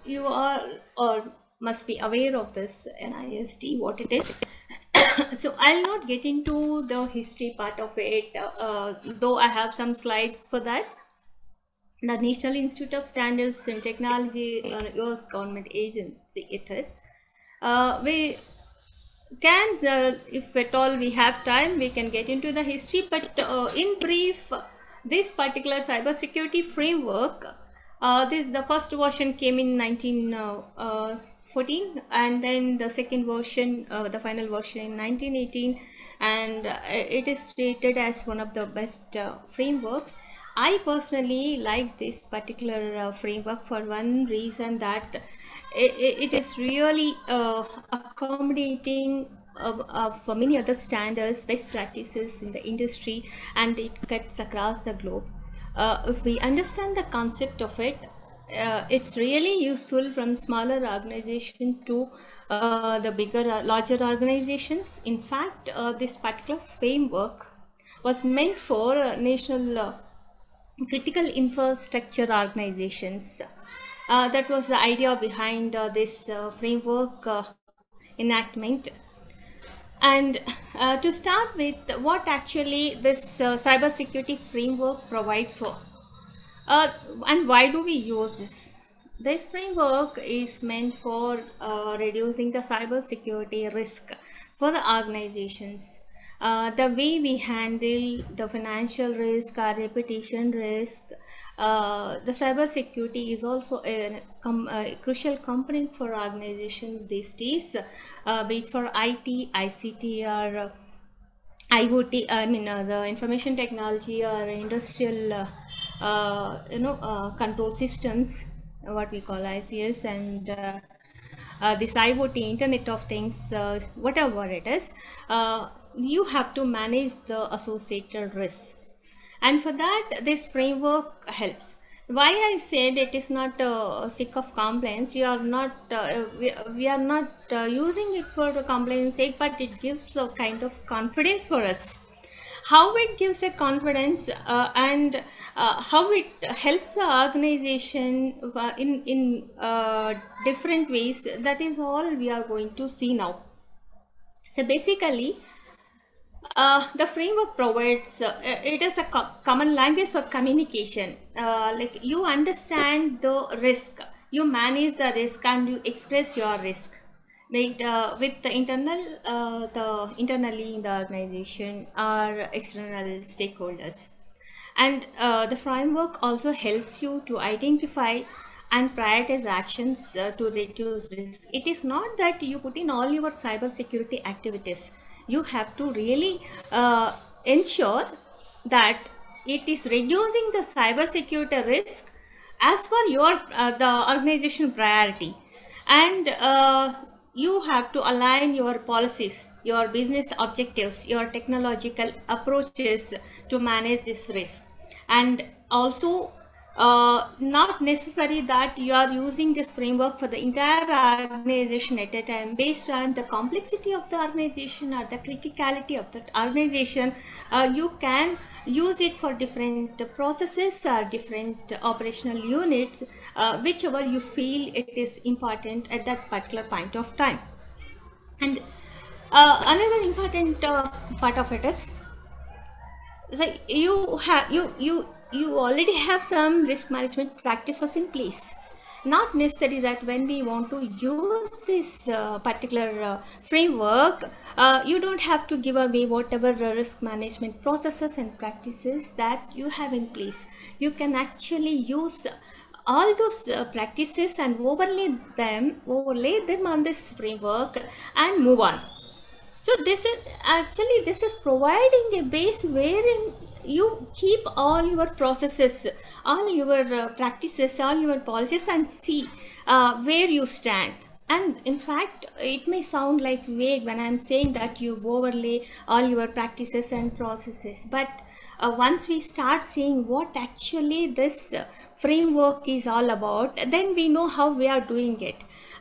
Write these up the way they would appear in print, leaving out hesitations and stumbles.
you are or must be aware of this NIST, what it is. So I'll not get into the history part of it, though I have some slides for that. The National Institute of Standards and Technology, US government agency it is. We can, if at all we have time, we can get into the history, but in brief, this particular cybersecurity framework, the first version came in 1914, and then the second version, the final version in 1918, and it is rated as one of the best frameworks. I personally like this particular framework for one reason, that it is really accommodating for many other standards, best practices in the industry, and it cuts across the globe. If we understand the concept of it, it's really useful from smaller organization to the bigger, larger organizations. In fact, this particular framework was meant for national critical infrastructure organizations. That was the idea behind this framework enactment. And to start with, what actually this cybersecurity framework provides for, and why do we use this? This framework is meant for reducing the cybersecurity risk for the organizations. The way we handle the financial risk, our reputation risk, the cybersecurity is also a crucial component for organizations these days, be it for IT, ICT, or IoT, I mean the information technology or industrial, control systems, what we call ICS, and this IoT, Internet of Things, whatever it is, you have to manage the associated risks. And for that, this framework helps. Why I said it is not a stick of compliance, you are not, we are not using it for the compliance sake, but it gives a kind of confidence for us. How it gives a confidence, and how it helps the organization in different ways, that is all we are going to see now. So basically, the framework provides, it is a common language for communication. Like, you understand the risk, you manage the risk, and you express your risk with the internally in the organization or external stakeholders. And the framework also helps you to identify and prioritize actions to reduce risk. It is not that you put in all your cybersecurity activities. You have to really ensure that it is reducing the cybersecurity risk as per your the organization priority, and you have to align your policies, your business objectives, your technological approaches to manage this risk. And also, not necessary that you are using this framework for the entire organization at a time. Based on the complexity of the organization or the criticality of the organization, you can use it for different processes or different operational units, whichever you feel it is important at that particular point of time. And another important part of it is, so you already have some risk management practices in place. Not necessary that when we want to use this particular framework, you don't have to give away whatever risk management processes and practices that you have in place. You can actually use all those practices and overlay them on this framework and move on. So this is providing a base wherein you keep all your processes, all your practices, all your policies, and see where you stand. And in fact, it may sound like vague when I'm saying that you overlay all your practices and processes, but once we start seeing what actually this framework is all about, then we know how we are doing it.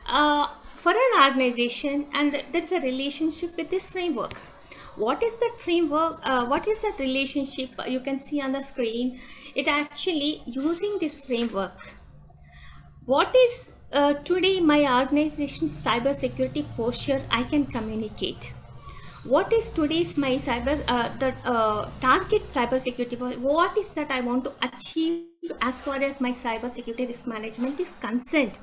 For an organization, and there is a relationship with this framework. What is that framework? What is that relationship? You can see on the screen. It actually using this framework. What is Today, my organization's cybersecurity posture I can communicate. What is today's my target cybersecurity? What is that I want to achieve as far as my cybersecurity risk management is concerned?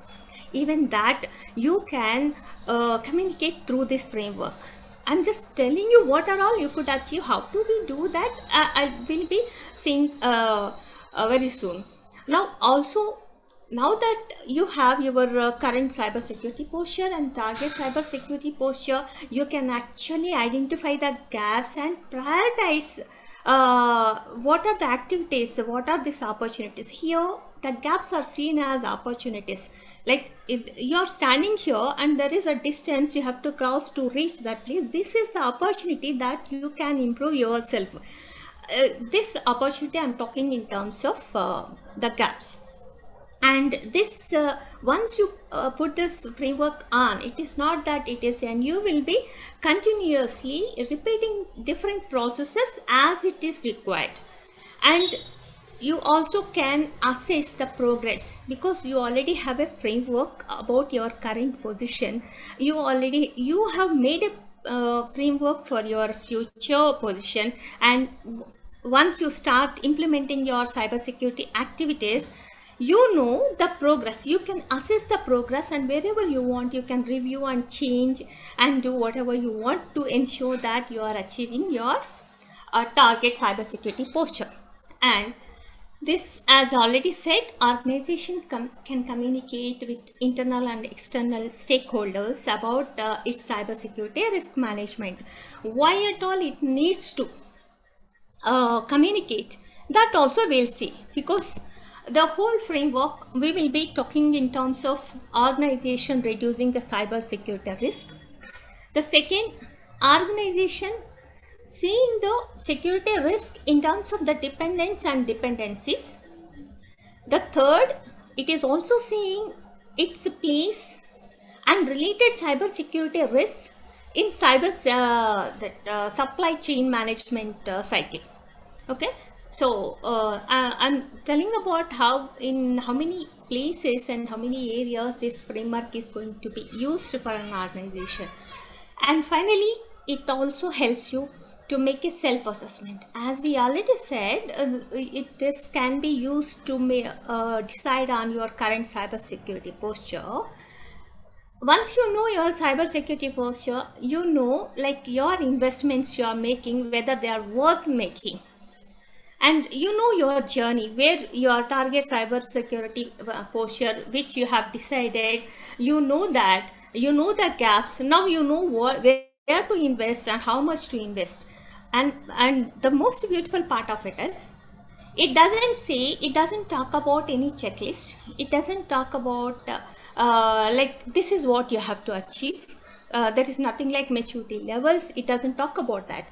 Even that you can communicate through this framework. I'm just telling you what are all you could achieve. How do we do that? I will be seeing very soon. Now also, now that you have your current cybersecurity posture and target cybersecurity posture, you can actually identify the gaps and prioritize what are the activities, what are these opportunities. Here the gaps are seen as opportunities. Like if you're standing here and there is a distance you have to cross to reach that place, this is the opportunity that you can improve yourself. This opportunity I'm talking in terms of the gaps. And this once you put this framework on, it is not that it is, and you will be continuously repeating different processes as it is required. And you also can assess the progress because you already have a framework about your current position. You have made a framework for your future position, and once you start implementing your cybersecurity activities, you know the progress. You can assess the progress, and wherever you want you can review and change and do whatever you want to ensure that you are achieving your target cybersecurity posture. And this, as already said, organization can communicate with internal and external stakeholders about its cybersecurity risk management. Why at all it needs to communicate, that also we'll see, because the whole framework we will be talking in terms of organization reducing the cybersecurity risk. The second, organization seeing the security risk in terms of the dependents and dependencies. The third, it is also seeing its place and related cybersecurity risks in supply chain management cycle. Okay, so I'm telling about how many places and how many areas this framework is going to be used for an organization. And finally, it also helps you to make a self-assessment. As we already said, this can be used to decide on your current cybersecurity posture. Once you know your cybersecurity posture, you know like your investments you are making, whether they are worth making. And you know your journey, where your target cybersecurity posture, which you have decided, you know the gaps. Now you know where to invest and how much to invest. And the most beautiful part of it is, it doesn't talk about any checklist. It doesn't talk about like this is what you have to achieve. There is nothing like maturity levels. It doesn't talk about that.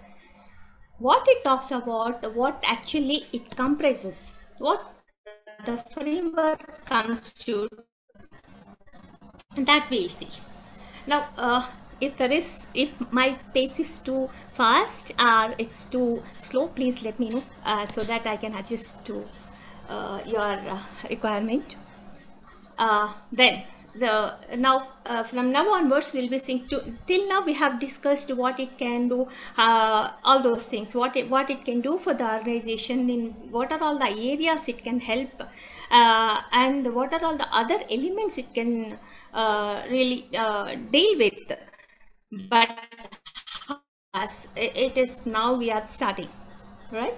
What it talks about, what actually it comprises, what the framework constitutes, that we'll see. Now if my pace is too fast or it's too slow, please let me know so that I can adjust to your requirement. Then from now onwards we'll be seeing till now we have discussed what it can do, all those things, what it can do for the organization, in what are all the areas it can help, and what are all the other elements it can really deal with. But as it is now, we are starting, right?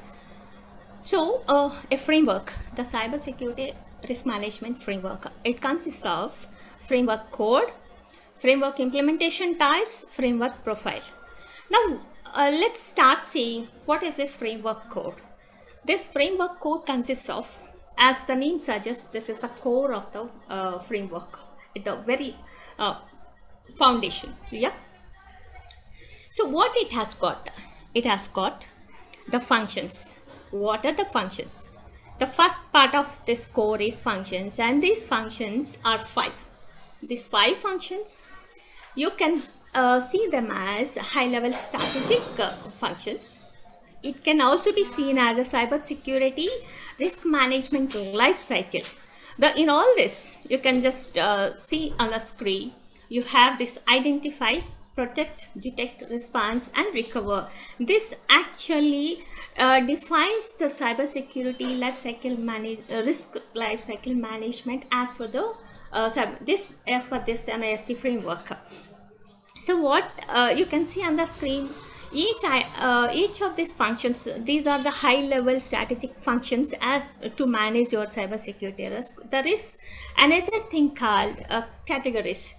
So a framework, the cybersecurity risk management framework, it consists of framework code, framework implementation types, framework profile. Now let's start seeing what is this framework code. This framework code consists of, as the name suggests, this is the core of the framework, the very foundation. Yeah. So what it has got? It has got the functions. What are the functions? The first part of this core is functions, and these functions are 5. These 5 functions, you can see them as high-level strategic functions. It can also be seen as a cybersecurity risk management life cycle. In all this, you can just see on the screen, you have this identify, protect, detect, response, and recover. This actually defines the cybersecurity risk life cycle management as for the this NIST framework. So what you can see on the screen, each of these functions, these are the high level strategic functions as to manage your cybersecurity risk. There is another thing called categories.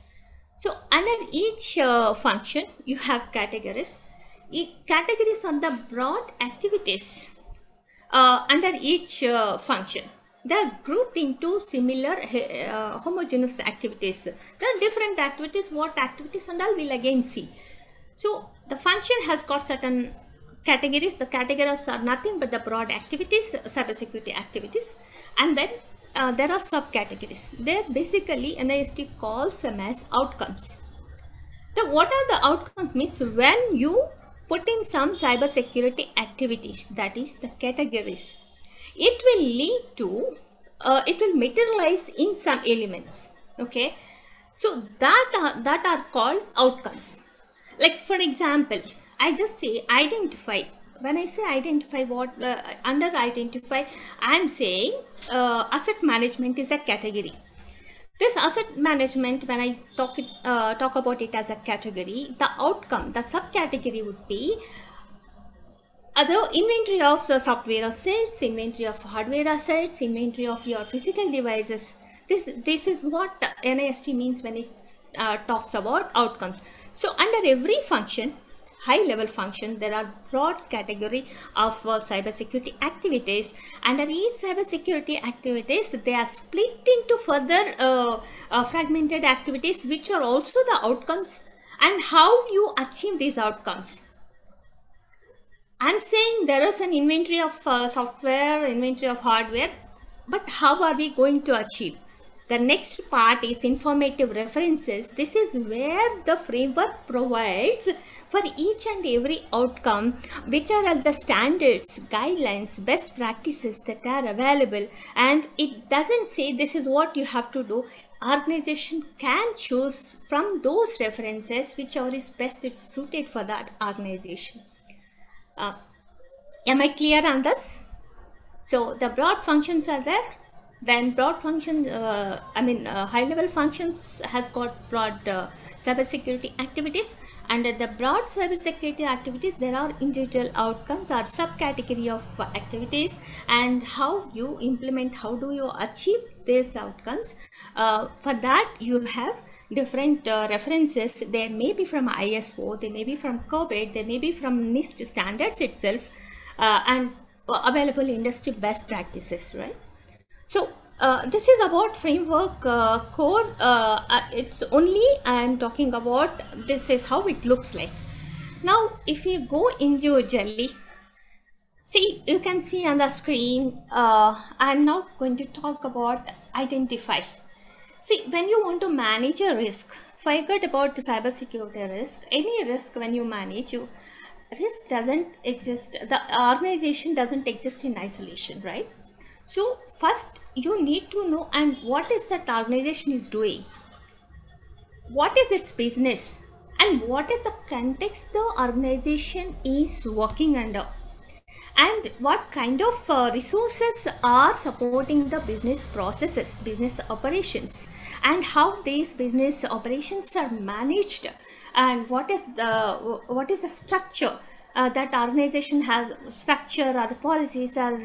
So under each function you have categories. Categories are the broad activities under each function. They are grouped into similar homogeneous activities. There are different activities. What activities and all we'll again see. So the function has got certain categories. The categories are nothing but the broad activities, cybersecurity activities, and then there are subcategories. They basically NIST calls them as outcomes. What are the outcomes means when you put in some cybersecurity activities, that is the categories, it will lead to, it will materialize in some elements. Okay, so that are called outcomes. Like for example, I just say identify. When I say identify, what under identify, I am saying asset management is a category. This asset management, when I talk about it as a category, the outcome, the subcategory would be the inventory of the software assets, inventory of hardware assets, inventory of your physical devices. This is what NIST means when it talks about outcomes. So under every function, high level function, there are broad category of cybersecurity activities. Under each cybersecurity activities, they are split into further fragmented activities, which are also the outcomes and how you achieve these outcomes. I'm saying there is an inventory of software, inventory of hardware, but how are we going to achieve? The next part is informative references. This is where the framework provides for each and every outcome, which are the standards, guidelines, best practices that are available. And it doesn't say this is what you have to do. Organization can choose from those references whichever is best suited for that organization. Am I clear on this? So the broad functions are there. Then broad functions, high level functions has got broad cybersecurity activities. Under the broad cybersecurity activities, there are individual outcomes or subcategory of activities, and how you implement, how do you achieve these outcomes. For that you have different references. They may be from ISO, they may be from COVID, they may be from NIST standards itself, and available industry best practices, right? So this is about framework core. It's only I am talking about, this is how it looks like. Now if you go individually, see, you can see on the screen, I am now going to talk about identify. See, when you want to manage a risk, forget about cybersecurity risk. Any risk when you manage, risk doesn't exist. The organization doesn't exist in isolation, right? So first you need to know and what is that organization is doing, what is its business, and what is the context the organization is working under, and what kind of resources are supporting the business processes, business operations, and how these business operations are managed, and what is the structure that organization has, structure or policies or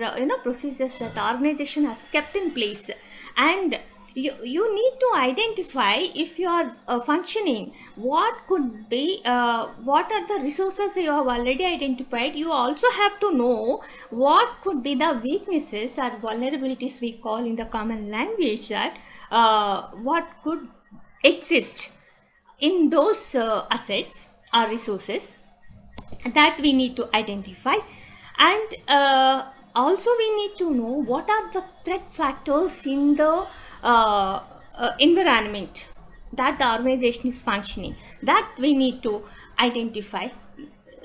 procedures that the organization has kept in place. And you need to identify, if you are functioning, what could be what are the resources you have already identified. You also have to know what could be the weaknesses or vulnerabilities, we call in the common language, that what could exist in those assets or resources that we need to identify. And also we need to know what are the threat factors in the environment that the organization is functioning, that we need to identify.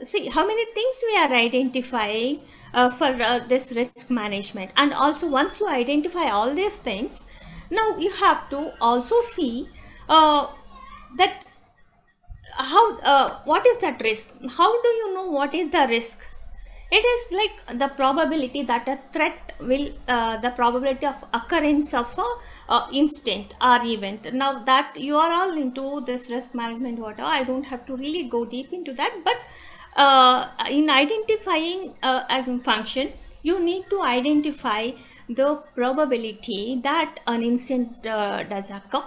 See how many things we are identifying for this risk management. And also once you identify all these things, Now you have to also see that how what is that risk. How do you know what is the risk? It is like the probability that a threat will the probability of occurrence of a instant or event. Now that you are all into this risk management whatever, I don't have to really go deep into that, but in identifying a function, you need to identify the probability that an instant does occur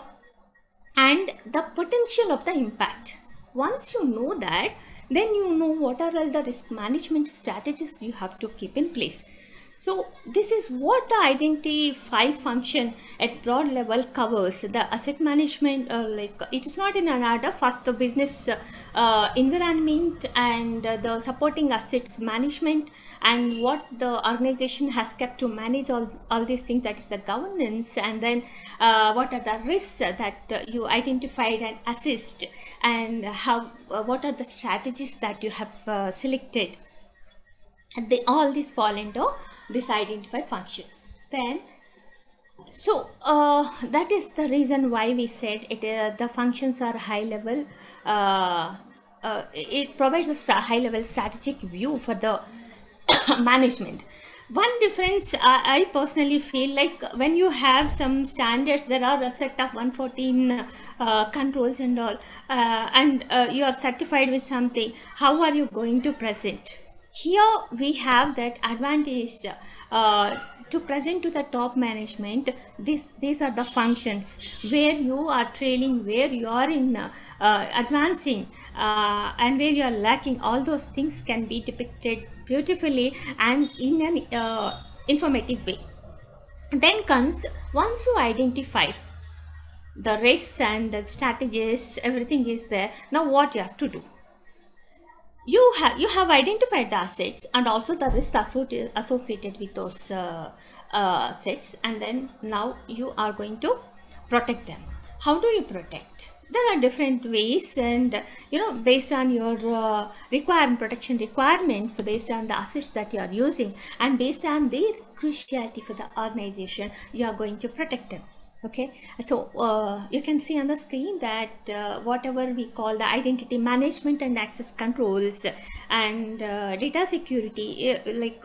and the potential of the impact. Once you know that, then you know what are all the risk management strategies you have to keep in place. So this is what the identify function at broad level covers. The asset management, like it is not in an order. First, the business environment and the supporting assets management, and what the organization has kept to manage all these things, that is the governance, and then what are the risks that you identified and assessed, and how what are the strategies that you have selected. And all these fall into this identify function. Then so that is the reason why we said it the functions are high level. It provides a high level strategic view for the management. One difference I personally feel, like when you have some standards, there are a set of 114 controls and all, and you are certified with something, how are you going to present? Here we have that advantage to present to the top management. These are the functions where you are trailing, where you are in advancing, and where you are lacking. All those things can be depicted beautifully and in an informative way. Then comes, once you identify the risks and the strategies, everything is there. Now what you have to do? You have identified the assets and also the risks associated with those assets, and then now you are going to protect them. How do you protect? There are different ways, and based on your protection requirements, based on the assets that you are using, and based on their cruciality for the organization, you are going to protect them. Okay, so you can see on the screen that whatever we call the identity management and access controls and data security, like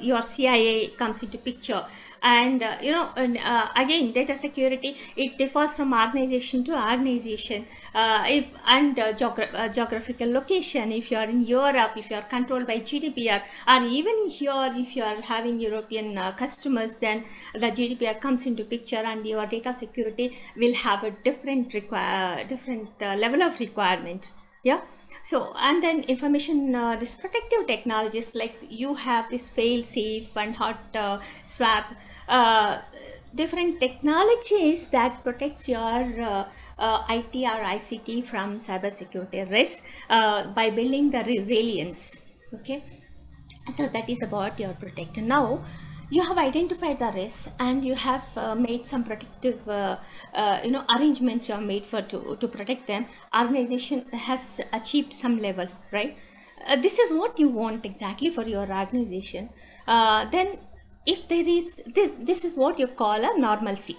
your CIA comes into picture. And again, data security, it differs from organization to organization, geographical location. If you are in Europe, if you are controlled by GDPR, or even here if you are having European customers, then the GDPR comes into picture, and your data security will have a different level of requirement. Yeah. So, and then information, this protective technologies, like you have this fail safe and hot swap, different technologies that protects your IT or ICT from cybersecurity risks by building the resilience. Okay, so that is about your protector. Now you have identified the risks, and you have made some protective arrangements you have made for to protect them. Organization has achieved some level, right? This is what you want exactly for your organization. Then if there is this is what you call a normalcy.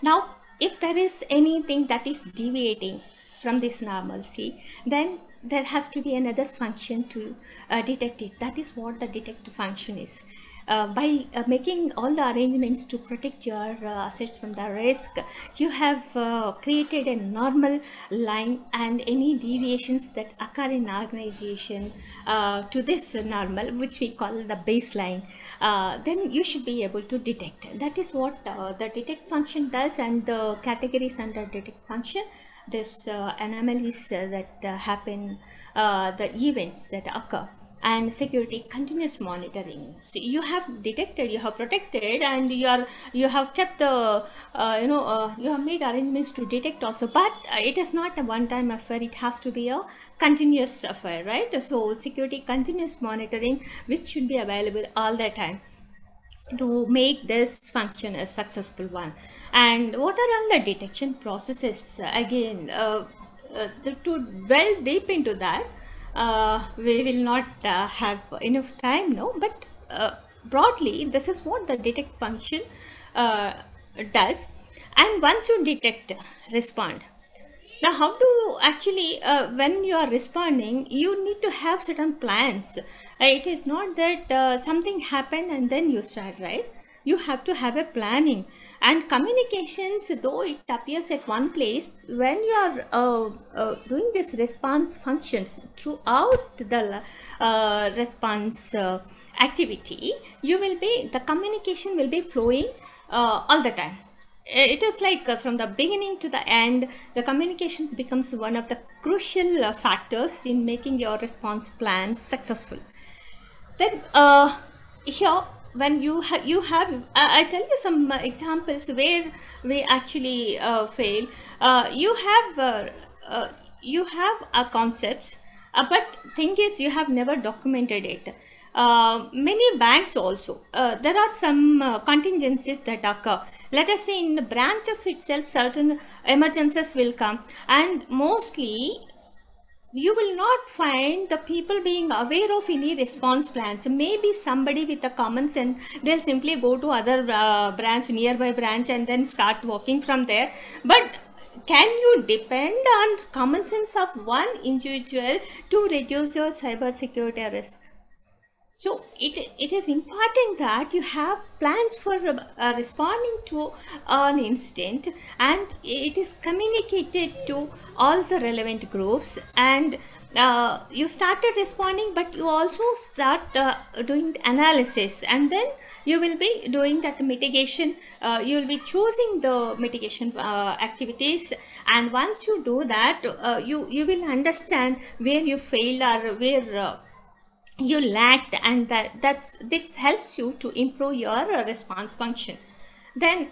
Now if there is anything that is deviating from this normalcy, then there has to be another function to detect it. That is what the detect function is. By making all the arrangements to protect your assets from the risk, you have created a normal line, and any deviations that occur in organization to this normal, which we call the baseline, then you should be able to detect. That is what the detect function does. And the categories under detect function, this anomalies that happen, the events that occur, and security continuous monitoring. So you have detected, you have protected, and you have kept the you have made arrangements to detect also, but it is not a one-time affair. It has to be a continuous affair, right? So security continuous monitoring, which should be available all the time to make this function a successful one. And what are all the detection processes? Again, to delve deep into that, we will not have enough time now, but broadly this is what the detect function does. And once you detect, respond. Now, how do you actually, when you are responding, you need to have certain plans. It is not that something happened and then you start, right? You have to have a planning. And communications, though it appears at one place, when you are doing this response functions throughout the response activity, the communication will be flowing all the time. It is like from the beginning to the end, the communications becomes one of the crucial factors in making your response plans successful. Then here, when you have I tell you some examples where we actually fail. You have concepts, but thing is you have never documented it. Many banks also, there are some contingencies that occur. Let us say in the branches itself, certain emergencies will come, and mostly you will not find the people being aware of any response plans. Maybe somebody with a common sense, they'll simply go to other nearby branch, and then start walking from there. But can you depend on common sense of one individual to reduce your cyber security risk? So it is important that you have plans for responding to an incident, and it is communicated to all the relevant groups, and you started responding, but you also start doing analysis, and then you will be doing that mitigation. You will be choosing the mitigation activities, and once you do that, you will understand where you failed or where you lacked, and this helps you to improve your response function. Then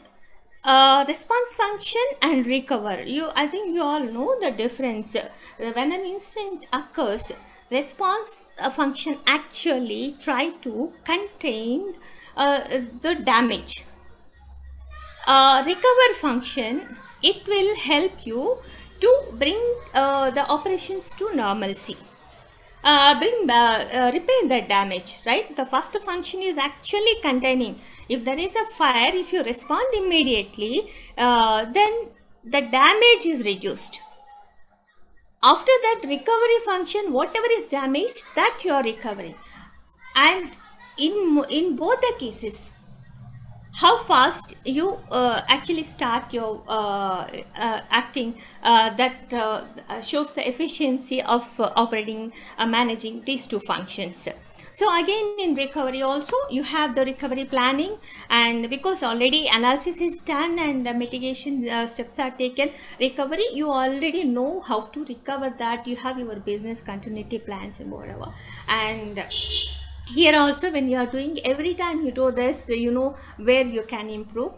response function and recover. I think you all know the difference. When an incident occurs, response function actually try to contain the damage. Recover function, it will help you to bring the operations to normalcy. Repair the damage, right? The first function is actually containing. If there is a fire, if you respond immediately, then the damage is reduced. After that, recovery function, whatever is damaged, that you are recovering. And in both the cases, how fast you actually start your acting, that shows the efficiency of operating, managing these two functions. So again, in recovery also, you have the recovery planning, and because already analysis is done and mitigation steps are taken, recovery, you already know how to recover that. You have your business continuity plans and whatever. And here also, when you are doing, every time you do this, you know where you can improve,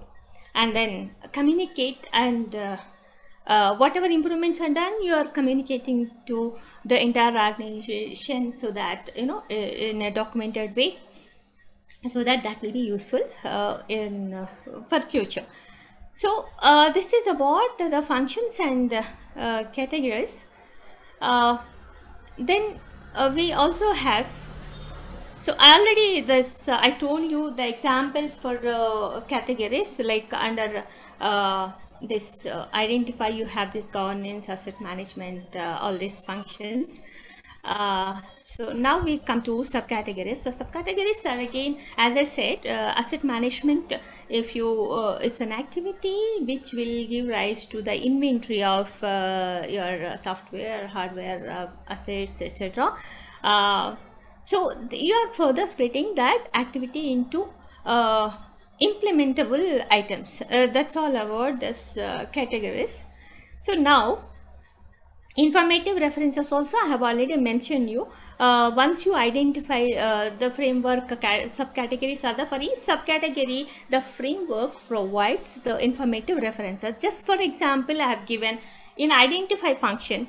and then communicate, and whatever improvements are done, you are communicating to the entire organization, so that in a documented way, so that will be useful for future. So this is about the functions and categories. Then we also have, so already I told you the examples for categories, like under this identify, you have this governance, asset management, all these functions. So now we come to subcategories. The subcategories are, again, as I said, asset management. If you it's an activity which will give rise to the inventory of your software, hardware, assets, etc. So you are further splitting that activity into implementable items. That's all about this categories. So now, informative references also I have already mentioned you. Once you identify the framework, subcategories are there. For each subcategory, the framework provides the informative references. Just for example, I have given in identify function,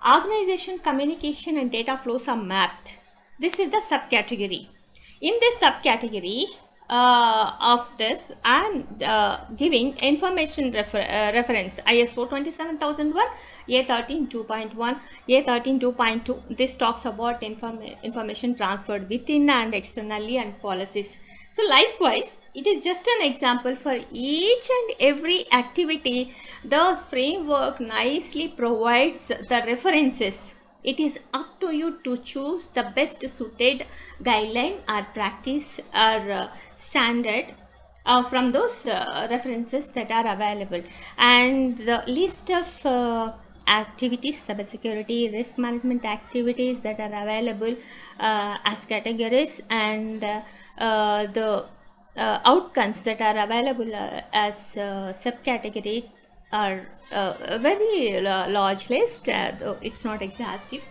organization, communication, and data flows are mapped. This is the subcategory. In this subcategory of this, I am giving information reference ISO 27001, A13 2.1, A13 2.2. This talks about information transferred within and externally and policies. So likewise, it is just an example for each and every activity. The framework nicely provides the references. It is up to you to choose the best suited guideline or practice or standard from those references that are available, and the list of activities, cybersecurity risk management activities that are available as categories, and the outcomes that are available as subcategory are a very large list, though it's not exhaustive,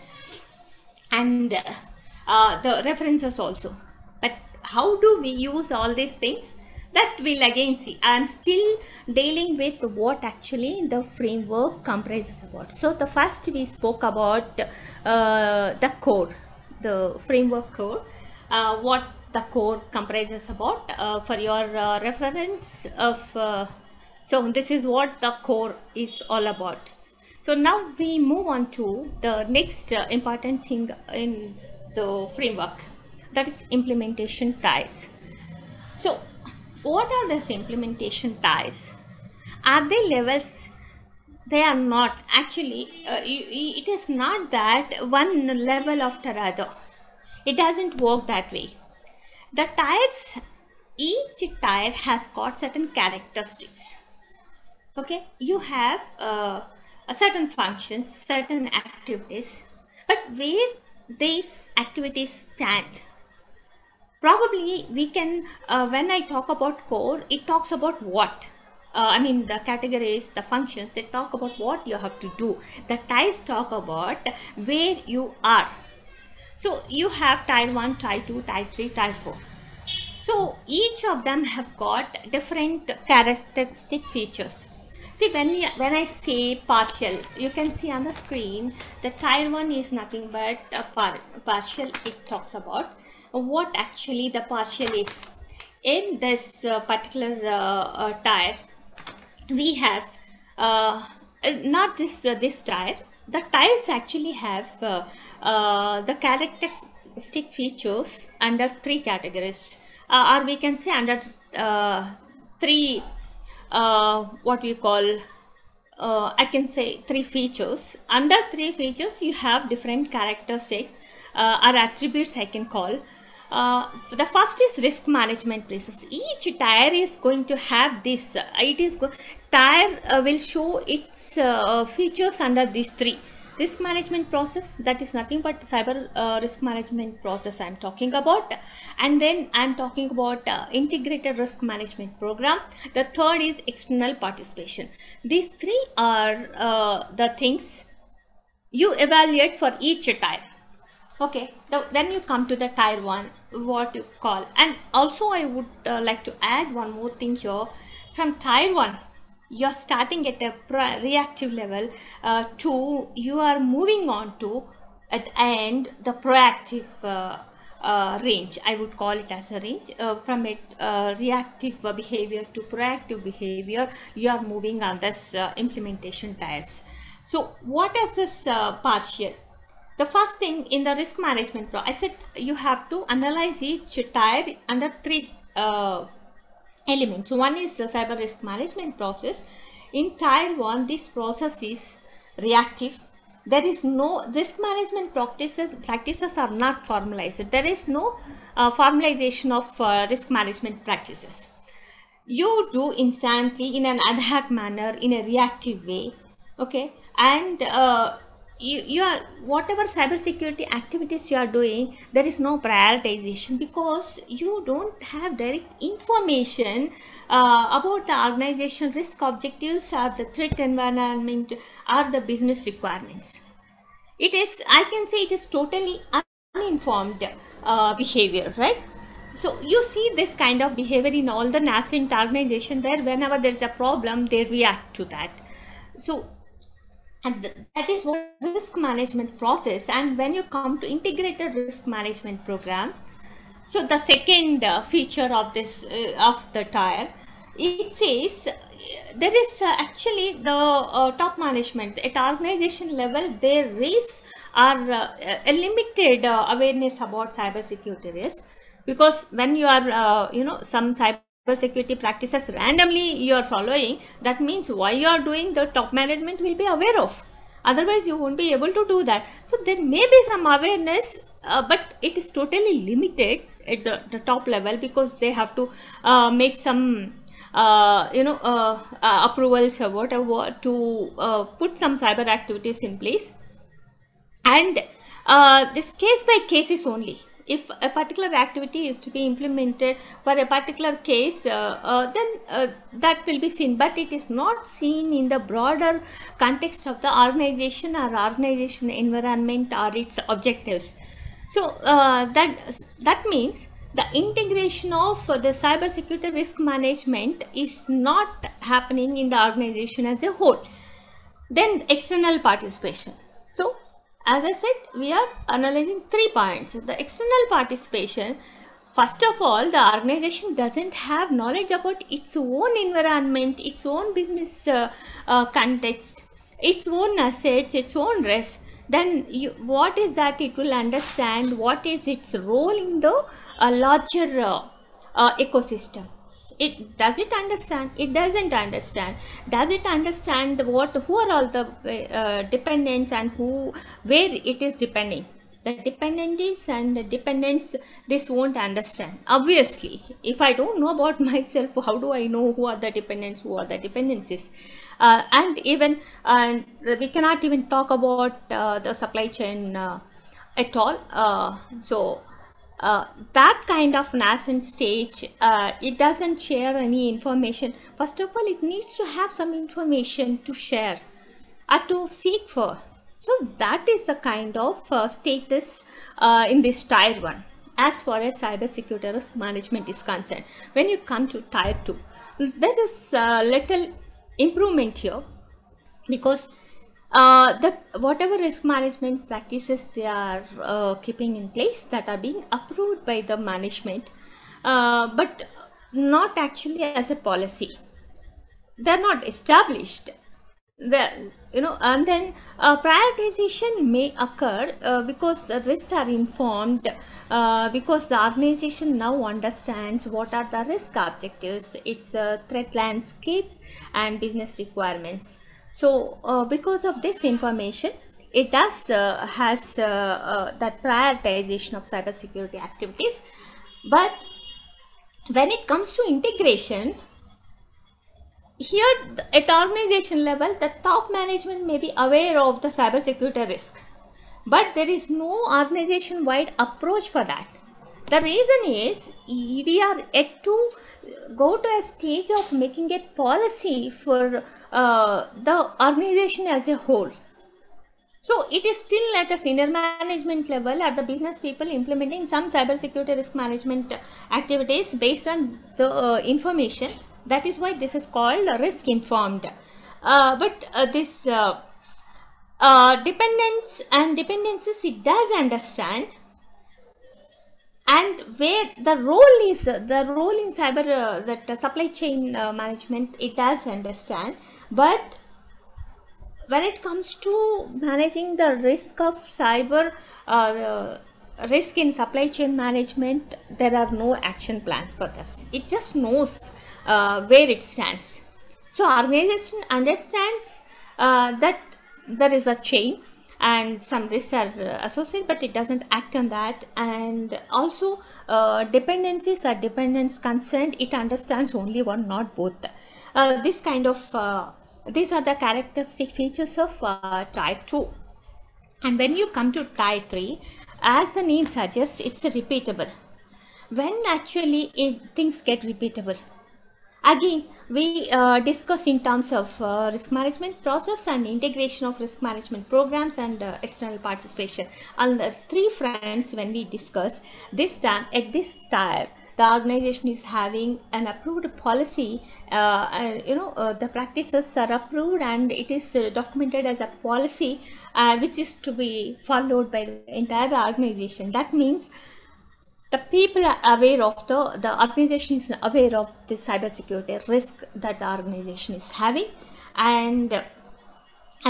and the references also. But how do we use all these things? That we'll again see. I am still dealing with what actually the framework comprises about. So the first we spoke about the core, the framework core, what the core comprises about for your reference of. So this is what the core is all about. So now we move on to the next important thing in the framework, that is implementation ties. So what are these implementation ties? Are they levels? They are not. Actually, it is not that one level after other. It doesn't work that way. The tires, each tire has got certain characteristics. Okay, you have a certain functions, certain activities, but where these activities stand, probably we can, when I talk about core, it talks about what, I mean the categories, the functions, they talk about what you have to do. The ties talk about where you are. So you have tier 1, tier 2, tier 3, tier 4. So each of them have got different characteristic features. See, when I say partial, you can see on the screen the tier 1 is nothing but a partial. It talks about what actually the partial is. In this particular tire, we have not just this tire. The tires actually have the characteristic features under 3 categories, or we can say under 3 what we call, I can say 3 features. Under 3 features you have different characteristics or attributes, I can call. The first is risk management process. Each tire is going to have this. Tire will show its features under these 3. Risk management process, that is nothing but cyber risk management process I am talking about, and then I am talking about integrated risk management program. The third is external participation. These 3 are the things you evaluate for each tire. Okay, when you come to the tier 1, what you call, and also I would like to add one more thing here. From tier 1, you are starting at a reactive level to you are moving on to at the end the proactive range. I would call it as a range. From it reactive behavior to proactive behavior, you are moving on this implementation tiers. So what is this partial? The first thing in the risk management, I said you have to analyze each tire under 3 elements. One is the cyber risk management process. In tier 1, this process is reactive. There is no risk management practices are not formalized. There is no formalization of risk management practices. You do instantly in an ad hoc manner, in a reactive way. Okay, and you are, whatever cybersecurity activities you are doing, there is no prioritization because you don't have direct information about the organization risk objectives or the threat environment or the business requirements. It is, I can say, it is totally uninformed behavior, right? So you see this kind of behavior in all the nascent organization, where whenever there is a problem, they react to that. So and that is what risk management process. And when you come to integrated risk management program, so the second feature of this of the tire, it says there is actually the top management at organization level, there is a limited awareness about cybersecurity risk. because when you are some cyber security practices randomly you are following, that means why you are doing, the top management will be aware of, otherwise you won't be able to do that. So there may be some awareness, but it is totally limited at the top level, because they have to make some approvals or whatever to put some cyber activities in place. And this case by case is only, if a particular activity is to be implemented for a particular case, then that will be seen, but it is not seen in the broader context of the organization or organization environment or its objectives. So that means the integration of the cyber security risk management is not happening in the organization as a whole. Then external participation. So as I said, we are analyzing 3 points. The external participation, first of all, the organization doesn't have knowledge about its own environment, its own business context, its own assets, its own risk. Then what is that it will understand, what is its role in the larger ecosystem. It does it understand? It doesn't understand. Does it understand who are all the dependents and where it is depending? The dependencies and the dependents, this won't understand. Obviously, if I don't know about myself, how do I know who are the dependents, who are the dependencies? And even we cannot even talk about the supply chain at all. That kind of nascent stage, it doesn't share any information. First of all, it needs to have some information to share or to seek for. So that is the kind of status in this tier 1 as far as cyber security risk management is concerned. When you come to tier 2, there is a little improvement here, because whatever risk management practices they are keeping in place, that are being approved by the management, but not actually as a policy. They are not established. And then prioritization may occur because the risks are informed, because the organization now understands what are the risk objectives, its threat landscape and business requirements. So because of this information, it does has that prioritization of cybersecurity activities. But when it comes to integration, here at organization level, the top management may be aware of the cybersecurity risk, but there is no organization wide approach for that. The reason is we are yet to go to a stage of making a policy for the organization as a whole. So it is still at a senior management level, at the business people implementing some cybersecurity risk management activities based on the information. That is why this is called risk informed. But this dependence and dependencies, it does understand, and where the role is, the role in cyber that supply chain management, it does understand. But when it comes to managing the risk of cyber risk in supply chain management, there are no action plans for this. It just knows where it stands. So organization understands that there is a chain and some risks are associated, but it doesn't act on that. And also dependencies or dependents concerned, it understands only one, not both. This kind of these are the characteristic features of tier 2. And when you come to tier 3, as the name suggests, it's repeatable. When actually things get repeatable, again we discuss in terms of risk management process and integration of risk management programs and external participation. On the 3 fronts, when we discuss this time, at this tier, the organization is having an approved policy, the practices are approved and it is documented as a policy which is to be followed by the entire organization. That means the people are aware of the organization is aware of the cybersecurity risk that the organization is having, and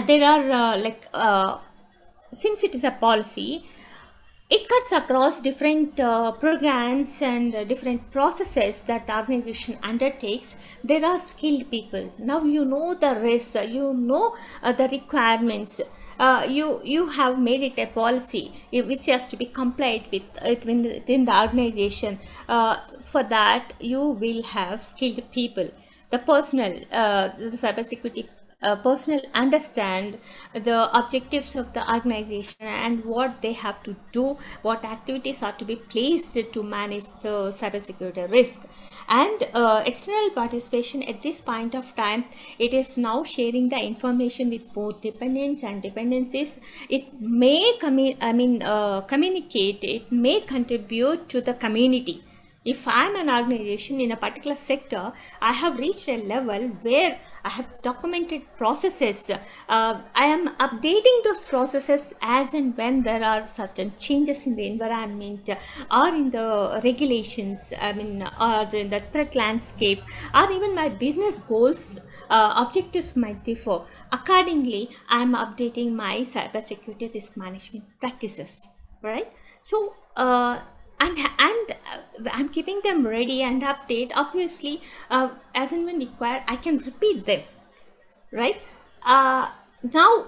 there are since it is a policy, it cuts across different programs and different processes that the organization undertakes. There are skilled people. Now you know the risks, you know the requirements. You have made it a policy which has to be complied with within the organization. For that, you will have skilled people. The personnel, the cybersecurity personnel understand the objectives of the organization and what they have to do, what activities are to be placed to manage the cybersecurity risk. And external participation at this point of time, it is now sharing the information with both dependents and dependencies. It may communicate, it may contribute to the community. If I am an organization in a particular sector, I have reached a level where I have documented processes. I am updating those processes as and when there are certain changes in the environment or in the regulations, or in the threat landscape, or even my business goals, objectives might differ. Accordingly, I am updating my cybersecurity risk management practices, right? So, and I'm keeping them ready and update. Obviously, as and when required, I can repeat them, right? Now,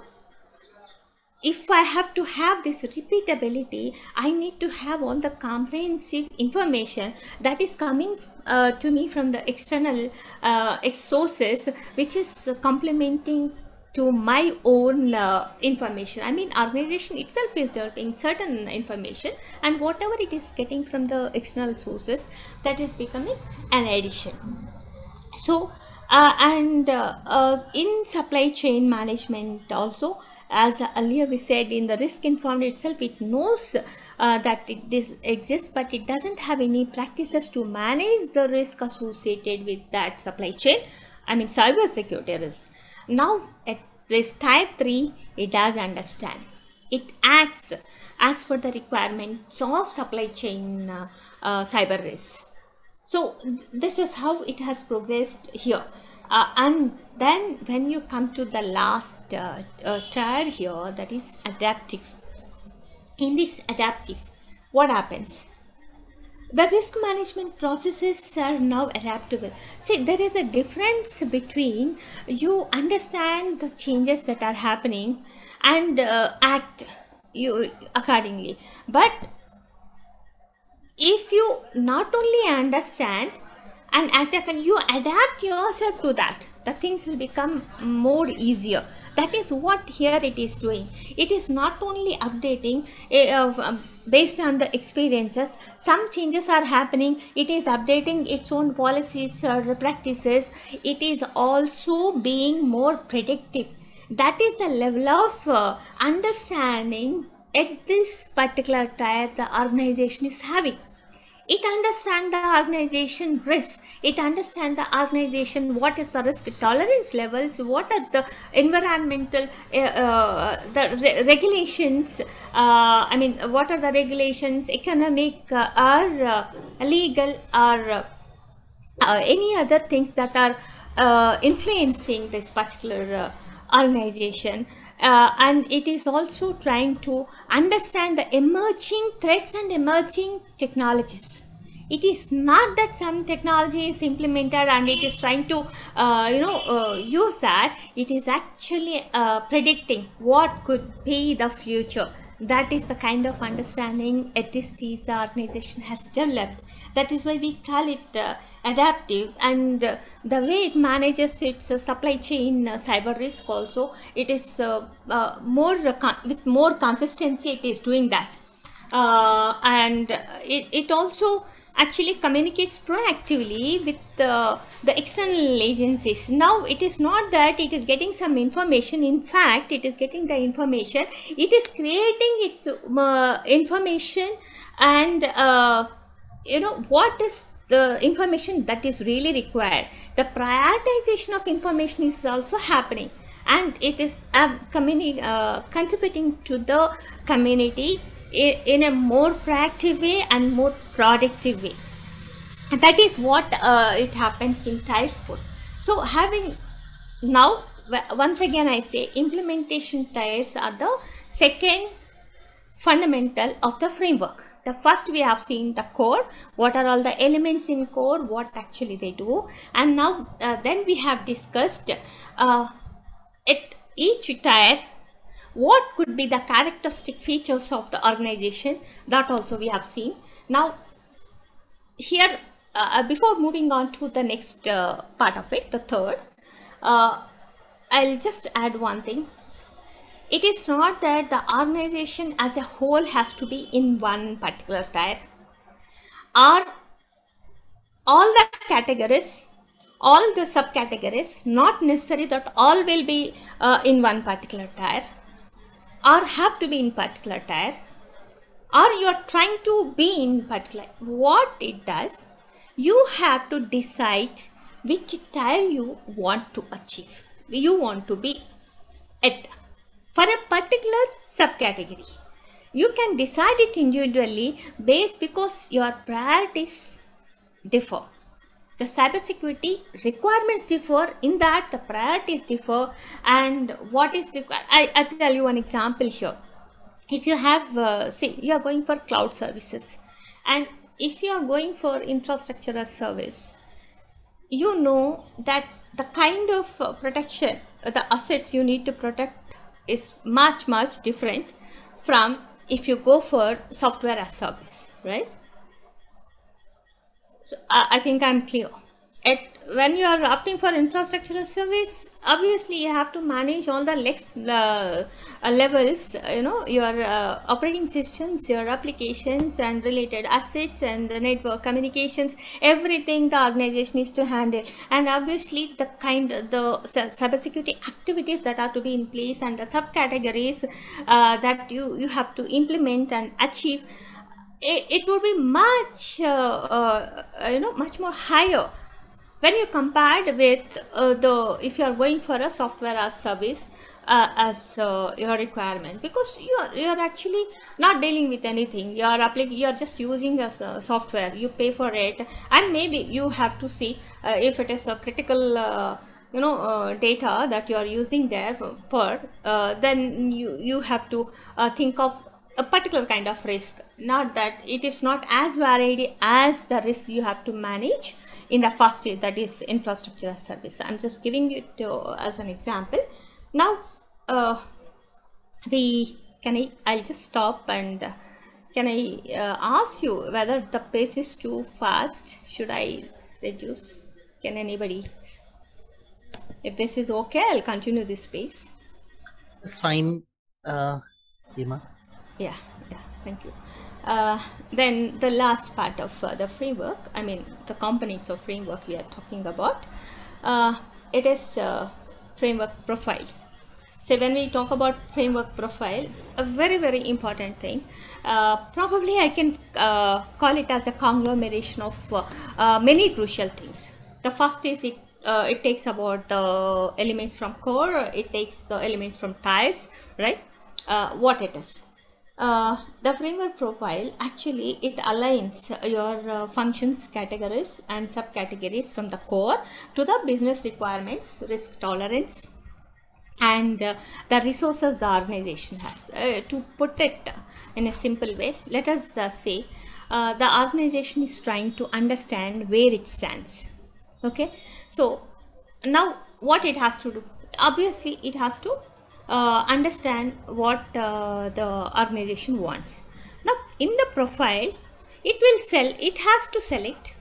if I have to have this repeatability, I need to have all the comprehensive information that is coming to me from the external sources, which is complementing to my own information. Organization itself is developing certain information, and whatever it is getting from the external sources, that is becoming an addition. So, in supply chain management also, as earlier we said, in the risk informed itself, it knows that it exists, but it doesn't have any practices to manage the risk associated with that supply chain. Cyber security risk. Now at this type 3, it does understand. It acts as per the requirements of supply chain cyber risk. So this is how it has progressed here. And then when you come to the last tier here, that is adaptive. In this adaptive, what happens? The risk management processes are now adaptable. See, there is a difference between you understand the changes that are happening and act you accordingly. But if you not only understand and act upon, you adapt yourself to that, the things will become more easier. That is what here it is doing. It is not only updating based on the experiences. Some changes are happening, it is updating its own policies or practices. It is also being more predictive. That is the level of understanding at this particular tier the organization is having. It understands the organization risk. It understands the organization, what is the risk tolerance levels, what are the environmental regulations, what are the regulations, economic or legal or any other things that are influencing this particular organization. And it is also trying to understand the emerging threats and emerging technologies. It is not that some technology is implemented and it is trying to use that. It is actually predicting what could be the future. That is the kind of understanding at this stage the organization has developed. That is why we call it adaptive, and the way it manages its supply chain cyber risk also, it is with more consistency it is doing that. And it also actually communicates proactively with the external agencies. Now it is not that it is getting some information. In fact, it is getting the information, it is creating its information, and what is the information that is really required. The prioritization of information is also happening, and it is contributing to the community in a more proactive way and more productive way. And that is what it happens in type 4. So having now, once again I say, implementation tiers are the second fundamental of the framework. The first we have seen the core, what are all the elements in core, what actually they do, and now then we have discussed at each tier what could be the characteristic features of the organization, that also we have seen. Now here before moving on to the next part of it, the third, I'll just add one thing. It is not that the organization as a whole has to be in one particular tier, or all the categories, all the subcategories, not necessary that all will be in one particular tier or have to be in particular tier, or you are trying to be in particular. What it does, you have to decide which tier you want to achieve, you want to be at for a particular subcategory. You can decide it individually based because your priorities differ. The cybersecurity requirements differ, in that the priorities differ, and what is required. I tell you one example here. If you have, say, you are going for cloud services, and if you are going for infrastructure as service, you know that the kind of protection, the assets you need to protect is much different from if you go for software as service, right? So I think I'm clear. When you are opting for infrastructure as service, obviously you have to manage all the levels, your operating systems, your applications and related assets and the network communications, everything the organization is to handle, and obviously the cybersecurity activities that are to be in place and the subcategories that you have to implement and achieve. It would be much much more higher when you compared with if you are going for a software as service as your requirement, because you are actually not dealing with anything. You are just using a software, you pay for it, and maybe you have to see if it is a critical data that you are using there for, then you have to think of a particular kind of risk. Not that it is not as varied as the risk you have to manage in the first stage, that is infrastructure as service. I'm just giving it as an example. Now I'll just stop, and can I ask you whether the pace is too fast? Should I reduce? Can anybody? If this is okay, I'll continue this pace. It's fine, Seema. Yeah, thank you. Then the last part of the framework, I mean the components of framework we are talking about, it is framework profile. So when we talk about framework profile, a very important thing, probably I can call it as a conglomeration of many crucial things. The first is it takes about the elements from core, it takes the elements from tiers, right? What it is. The framework profile, actually it aligns your functions, categories and subcategories from the core to the business requirements, risk tolerance, and the resources the organization has. To put it in a simple way, let us say the organization is trying to understand where it stands. Okay, so now what it has to do, obviously it has to understand what the organization wants. Now in the profile, it has to select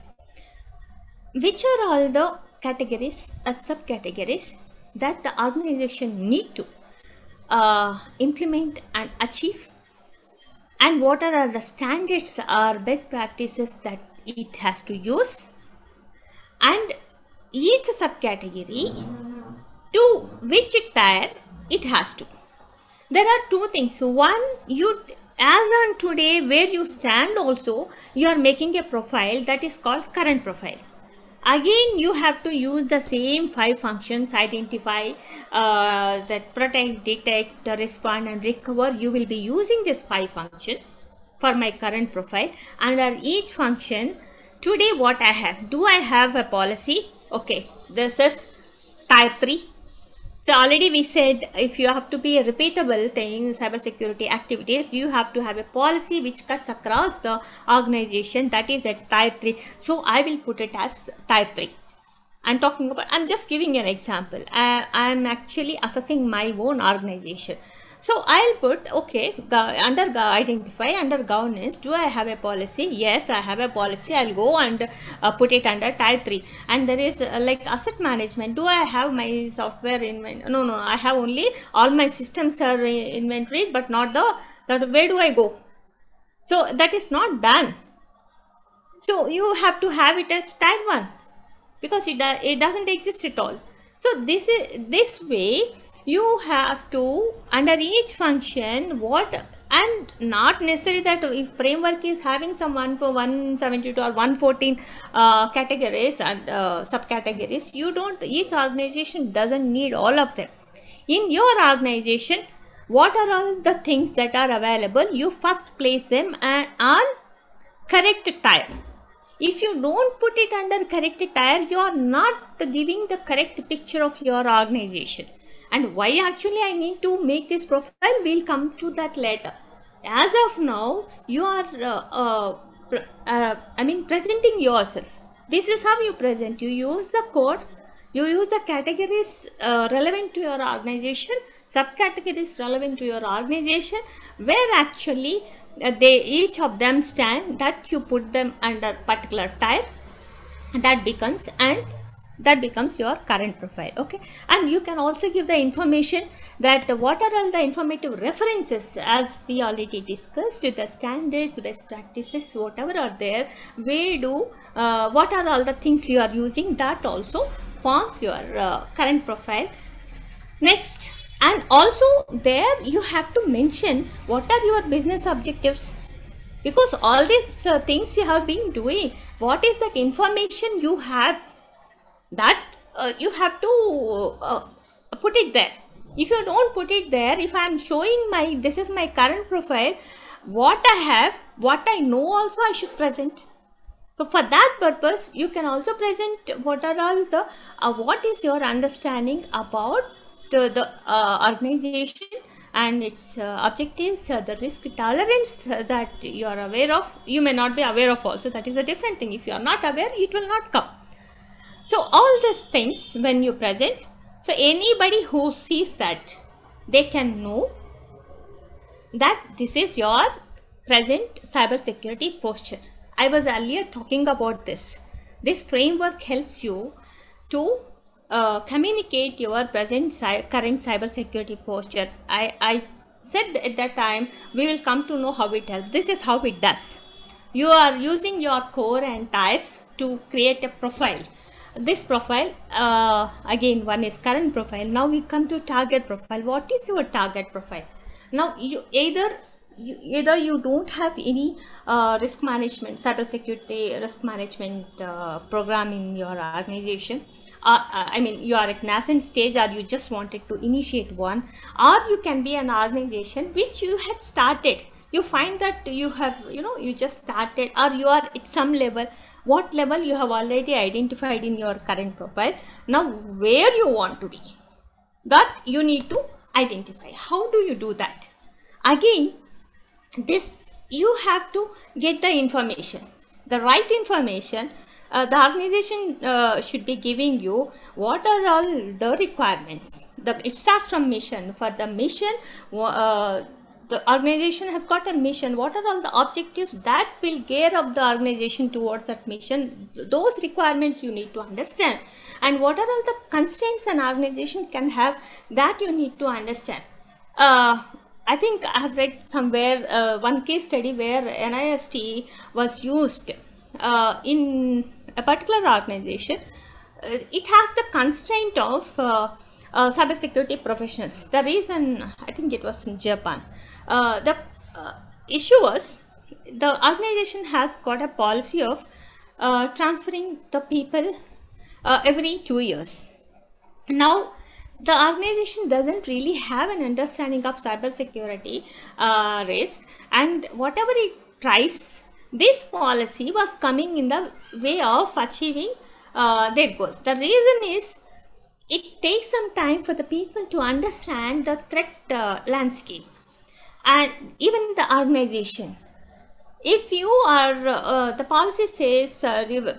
which are all the categories or subcategories that the organization need to implement and achieve, and what are the standards or best practices that it has to use, and each subcategory to which tier it has to. There are two things. One, as on today where you stand, also you are making a profile that is called current profile. Again you have to use the same 5 functions: identify, that protect, detect, respond and recover. You will be using these 5 functions for my current profile. Under each function, today what I have, do I have a policy? Okay, this is tier 3. So already we said if you have to be a repeatable thing, cybersecurity activities, you have to have a policy which cuts across the organization. That is at tier 3. So I will put it as tier 3. I'm just giving an example. I'm actually assessing my own organization. So I'll put, okay, identify, under governance, do I have a policy? Yes, I have a policy. I'll go and put it under tier 3. And there is like asset management. Do I have my software inventory? No, I have only all my systems are inventory, but not where do I go? So that is not done. So you have to have it as tier 1 because it doesn't exist at all. So this way you have to, under each function, and not necessary that if framework is having some 172 or 114 categories and subcategories, each organization doesn't need all of them. In your organization, what are all the things that are available? You first place them on correct tier. If you don't put it under correct tier, you are not giving the correct picture of your organization. And why actually I need to make this profile, we'll come to that later. As of now, you are presenting yourself. This is how you present. You use the code, you use the categories relevant to your organization, subcategories relevant to your organization, where actually each of them stand, that you put them under particular tier. That becomes your current profile. Okay, and you can also give the information that what are all the informative references, as we already discussed, the standards, best practices, whatever are there, what are all the things you are using, that also forms your current profile. Next, and also there you have to mention what are your business objectives, because all these things you have been doing, what is that information you have, that you have to put it there. If you don't put it there, if I am showing this is my current profile, what I have, what I know also I should present. So for that purpose, you can also present what are all the what is your understanding about the organization and its objectives, the risk tolerance that you are aware of. You may not be aware of also, that is a different thing. If you are not aware, it will not come. So all these things when you present, so anybody who sees that, they can know that this is your present cybersecurity posture. I was earlier talking about this. This framework helps you to communicate your current cybersecurity posture. I said at that time we will come to know how it helps. This is how it does. You are using your core and tiers to create a profile. This profile, again, one is current profile. Now we come to target profile. What is your target profile? Now you either you don't have any risk management, cybersecurity risk management program in your organization. You are at nascent stage, or you just wanted to initiate one, or you can be an organization which you had started. You find that you have, you just started, or you are at some level. What level you have already identified in your current profile. Now where you want to be, that you need to identify. How do you do that? Again, this you have to get the information, the right information. The organization should be giving you what are all the requirements. It starts from mission. For the mission, the organization has got a mission. What are all the objectives that will gear up the organization towards that mission? Those requirements you need to understand. And what are all the constraints an organization can have, that you need to understand. I think I have read somewhere one case study where NIST was used in a particular organization. It has the constraint of cybersecurity professionals. The reason, I think it was in Japan. The issue was, the organization has got a policy of transferring the people every 2 years. Now, the organization doesn't really have an understanding of cybersecurity risk, and whatever it tries, this policy was coming in the way of achieving their goals. The reason is, it takes some time for the people to understand the threat landscape and even the organization. If you are the policy says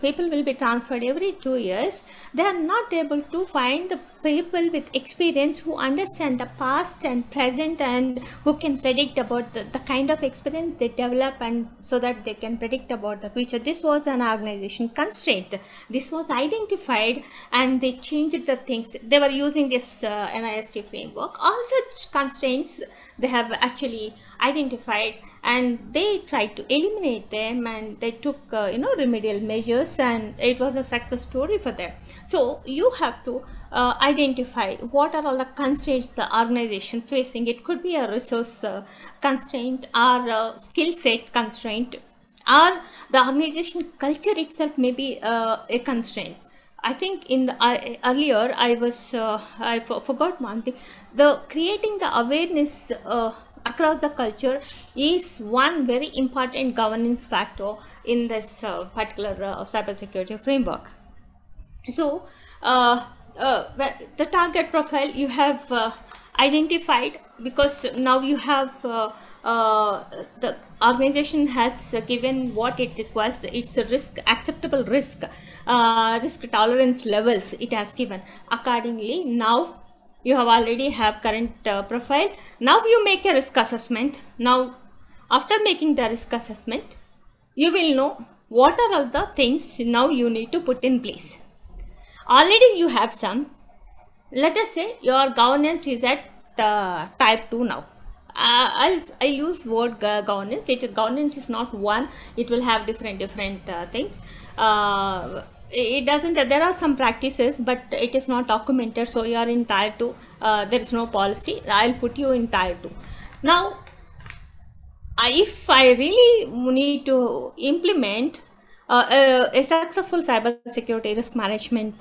people will be transferred every 2 years, they are not able to find the people with experience who understand the past and present and who can predict about the kind of experience they develop, and so that they can predict about the future. This was an organization constraint. This was identified and they changed the things. They were using this NIST framework. All such constraints they have actually identified, and they tried to eliminate them, and they took remedial measures, and it was a success story for them. So you have to identify what are all the constraints the organization facing. It could be a resource constraint or a skill set constraint, or the organization culture itself may be a constraint. I think in the earlier I forgot one thing. The creating the awareness across the culture is one very important governance factor in this particular cybersecurity framework. So the target profile you have identified, because now you have the organization has given what it requires. It's a risk, acceptable risk, risk tolerance levels it has given. Accordingly, now you have already have current profile. Now you make a risk assessment. Now after making the risk assessment, you will know what are all the things now you need to put in place. Already you have some. Let us say your governance is at type 2 now. I use word governance. Governance is not one. It will have different things. It doesn't, there are some practices, but it is not documented. So you are in tier 2. There is no policy. I'll put you in tier 2. Now if I really need to implement a successful cyber security risk management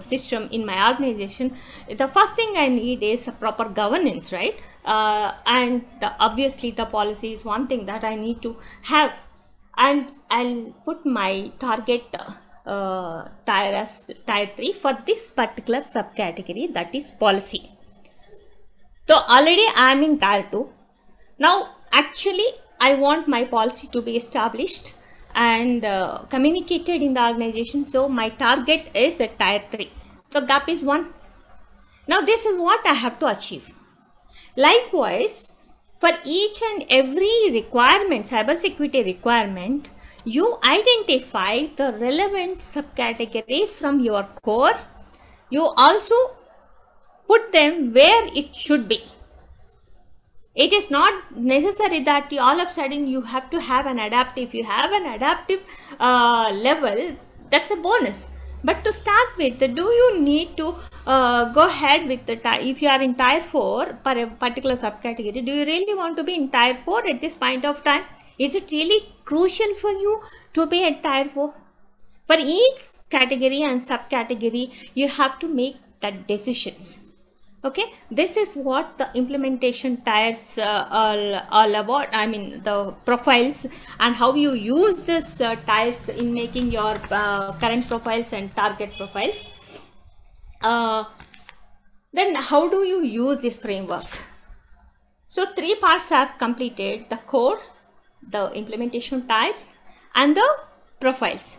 system in my organization, the first thing I need is a proper governance, right? And obviously the policy is one thing that I need to have, and I'll put my target tier as tier 3 for this particular subcategory, that is policy. So already I am in tier 2. Now actually I want my policy to be established and communicated in the organization. So my target is at tier 3. So gap is 1. Now this is what I have to achieve. Likewise, for each and every requirement, cybersecurity requirement, you identify the relevant subcategories from your core. You also put them where it should be. It is not necessary that all of a sudden you have to have an adaptive. If you have an adaptive level, that's a bonus. But to start with, do you need to go ahead with the if you are in tier 4 for a particular subcategory, do you really want to be in tier 4 at this point of time? Is it really crucial for you to be at tier 4? For each category and subcategory, you have to make the decisions. Okay, this is what the implementation tiers all about. I mean the profiles, and how you use this tiers in making your current profiles and target profiles. Then how do you use this framework? So 3 parts I have completed: the core, the implementation tiers, and the profiles.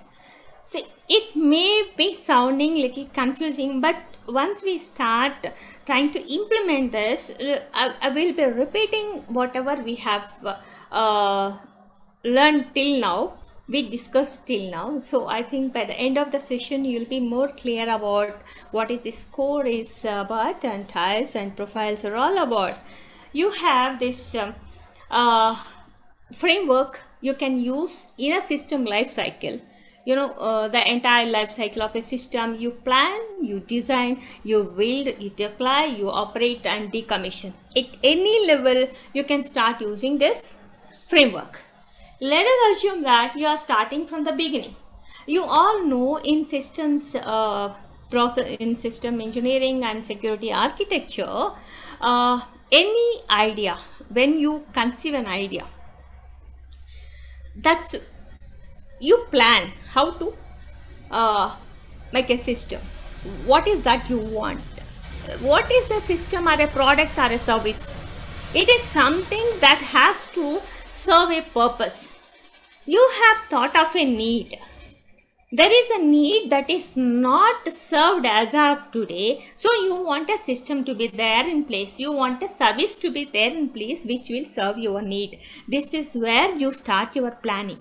See, it may be sounding little confusing, but once we start trying to implement this, I will be repeating whatever we have learned till now, we discussed till now. So I think by the end of the session, you'll be more clear about what is this core is about, and tiers and profiles are all about. You have this framework you can use in a system life cycle. You know, the entire life cycle of a system. You plan, you design, you build, you deploy, you operate and decommission. At any level, you can start using this framework. Let us assume that you are starting from the beginning. You all know in systems in system engineering and security architecture, any idea, when you conceive an idea, that's you plan how to make a system. what is that you want. What is a system or a product or a service? It is something that has to serve a purpose. You have thought of a need. There is a need that is not served as of today, so you want a system to be there in place. You want a service to be there in place which will serve your need. This is where you start your planning.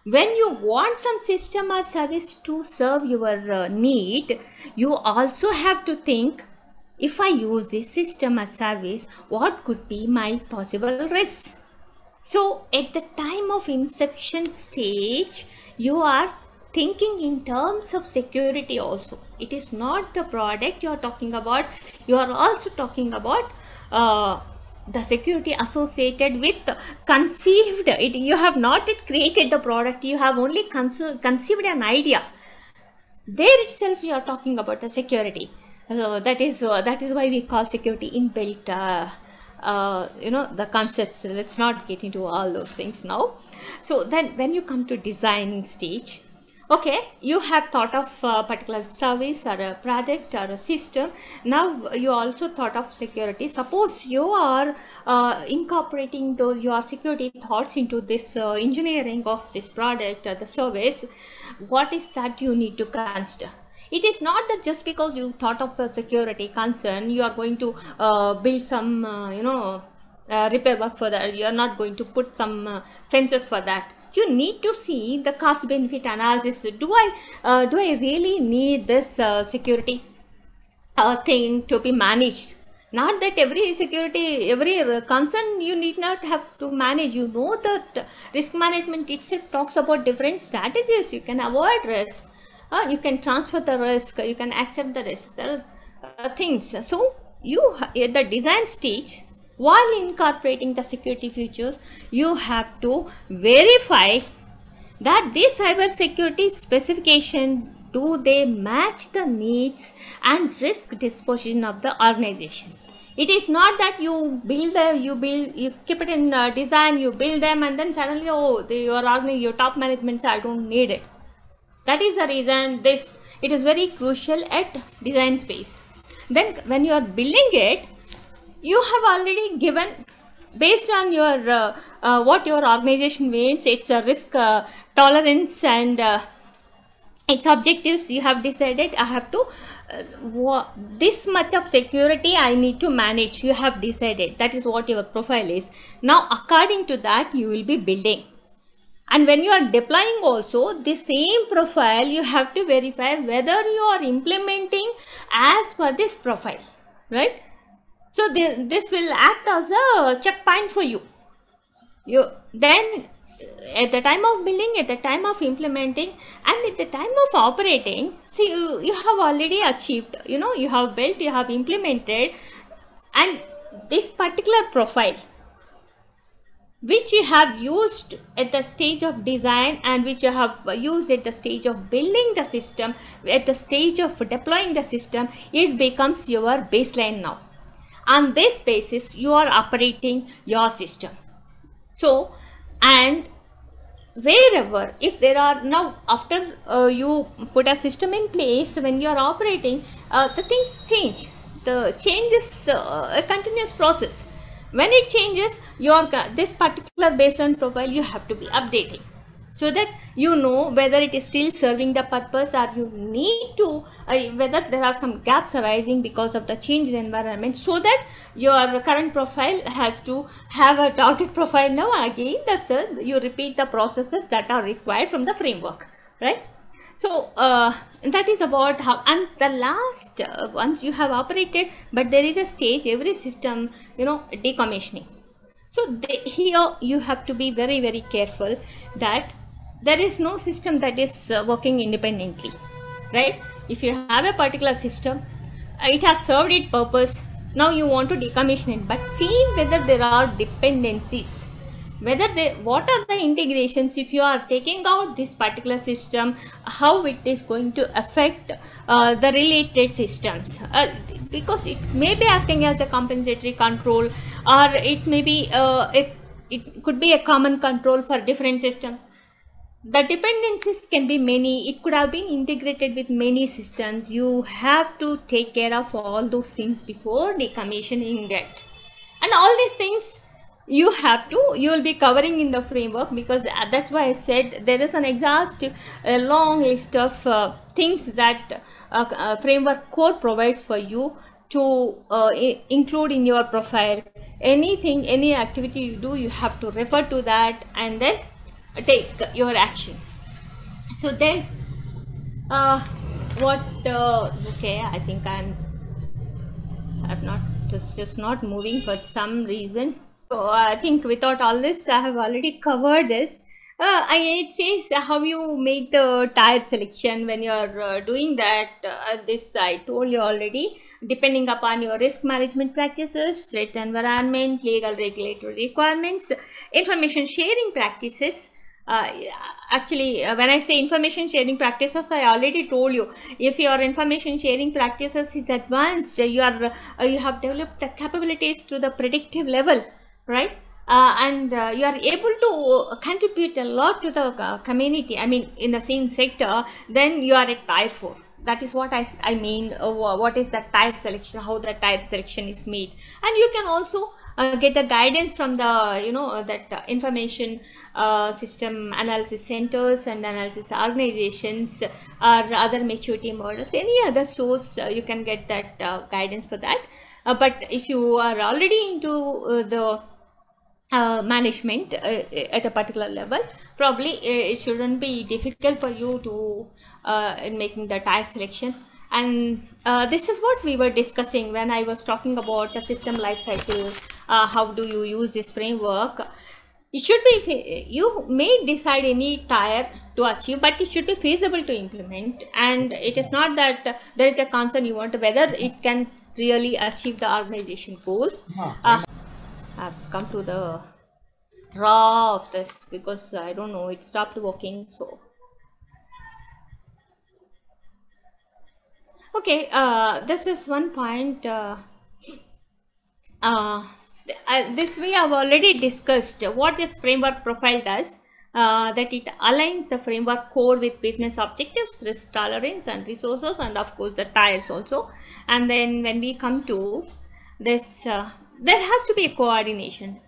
When you want some system or service to serve your need, you also have to think, if I use this system or service, what could be my possible risks? So at the time of inception stage, you are thinking in terms of security also. It is not the product you are talking about, you are also talking about the security associated with conceived it. You have not yet created the product, you have only conceived an idea. There itself you are talking about the security. That is why we call security inbuilt the concepts. Let's not get into all those things now. So then when you come to designing stage, okay, you have thought of a particular service or a product or a system. Now you also thought of security. Suppose you are incorporating your security thoughts into this engineering of this product or the service. What is that you need to consider? It is not that just because you thought of a security concern, you are going to build some repair work for that. You are not going to put some fences for that. You need to see the cost benefit analysis. Do I really need this security thing to be managed? Not that every security, every concern you need not have to manage. You know that risk management itself talks about different strategies. You can avoid risk, you can transfer the risk, you can accept the risk. There are things. So you at the design stage, while incorporating the security features, you have to verify that this cyber security specification, do they match the needs and risk disposition of the organization. It is not that you you keep it in design, you build them, and then suddenly, your top management says, I don't need it. That is the reason it is very crucial at design space. Then when you are building it, you have already given, based on your what your organization wants, its risk tolerance and its objectives. You have decided, I have to this much of security I need to manage. You have decided that is what your profile is. Now according to that you will be building, and when you are deploying also the same profile, you have to verify whether you are implementing as per this profile, right? So this will act as a checkpoint for you. Then at the time of building, at the time of implementing, and at the time of operating, see, you have already achieved, you have built, you have implemented, and this particular profile which you have used at the stage of design and which you have used at the stage of building the system, at the stage of deploying the system, it becomes your baseline now. On this basis you are operating your system. So, and wherever, if there are now, after you put a system in place, when you are operating, the things change. The change is a continuous process. When it changes, this particular baseline profile you have to be updating, so that you know whether it is still serving the purpose, or you need to whether there are some gaps arising because of the changed environment, so that your current profile has to have a target profile. Now again, you repeat the processes that are required from the framework, right? So that is about how. And the last, once you have operated, but there is a stage, every system, decommissioning. So here you have to be very, very careful that there is no system that is working independently, right? If you have a particular system, it has served its purpose, now you want to decommission it, but see whether there are dependencies, what are the integrations. If you are taking out this particular system, how it is going to affect the related systems, because it may be acting as a compensatory control, or it may be it could be a common control for different systems. the dependencies can be many. It could have been integrated with many systems. You have to take care of all those things before decommissioning it, and all these things you will be covering in the framework, because that's why I said there is an exhaustive long list of things that framework core provides for you to include in your profile. Anything, any activity you do, you have to refer to that and then take your action. So then what okay, I think I've not, this is not moving for some reason. So I think without all this, I have already covered this. It says how you make the tire selection. When you are doing that, this I told you already, depending upon your risk management practices, threat environment, legal regulatory requirements, information sharing practices. Actually, when I say information sharing practices, I already told you, if your information sharing practices is advanced, you have developed the capabilities to the predictive level, right? And you are able to contribute a lot to the community, I mean in the same sector, then you are at tier 4. That is what I mean. What is the tire selection, how the tire selection is made. And you can also get the guidance from the that information system analysis centers and analysis organizations or other maturity models, any other source. You can get that guidance for that. But if you are already into the management at a particular level, probably it shouldn't be difficult for you to in making the tire selection. And this is what we were discussing when I was talking about the system life cycle. How do you use this framework? It should be, you may decide any tire to achieve, but it should be feasible to implement. And it is not that there is a concern you want whether it can really achieve the organization goals. I've come to the raw of this because I don't know, it stopped working. So okay, this is one point. This we have already discussed what this framework profile does. That it aligns the framework core with business objectives, risk tolerance and resources, and of course the tires also. And then when we come to this, there has to be a coordination.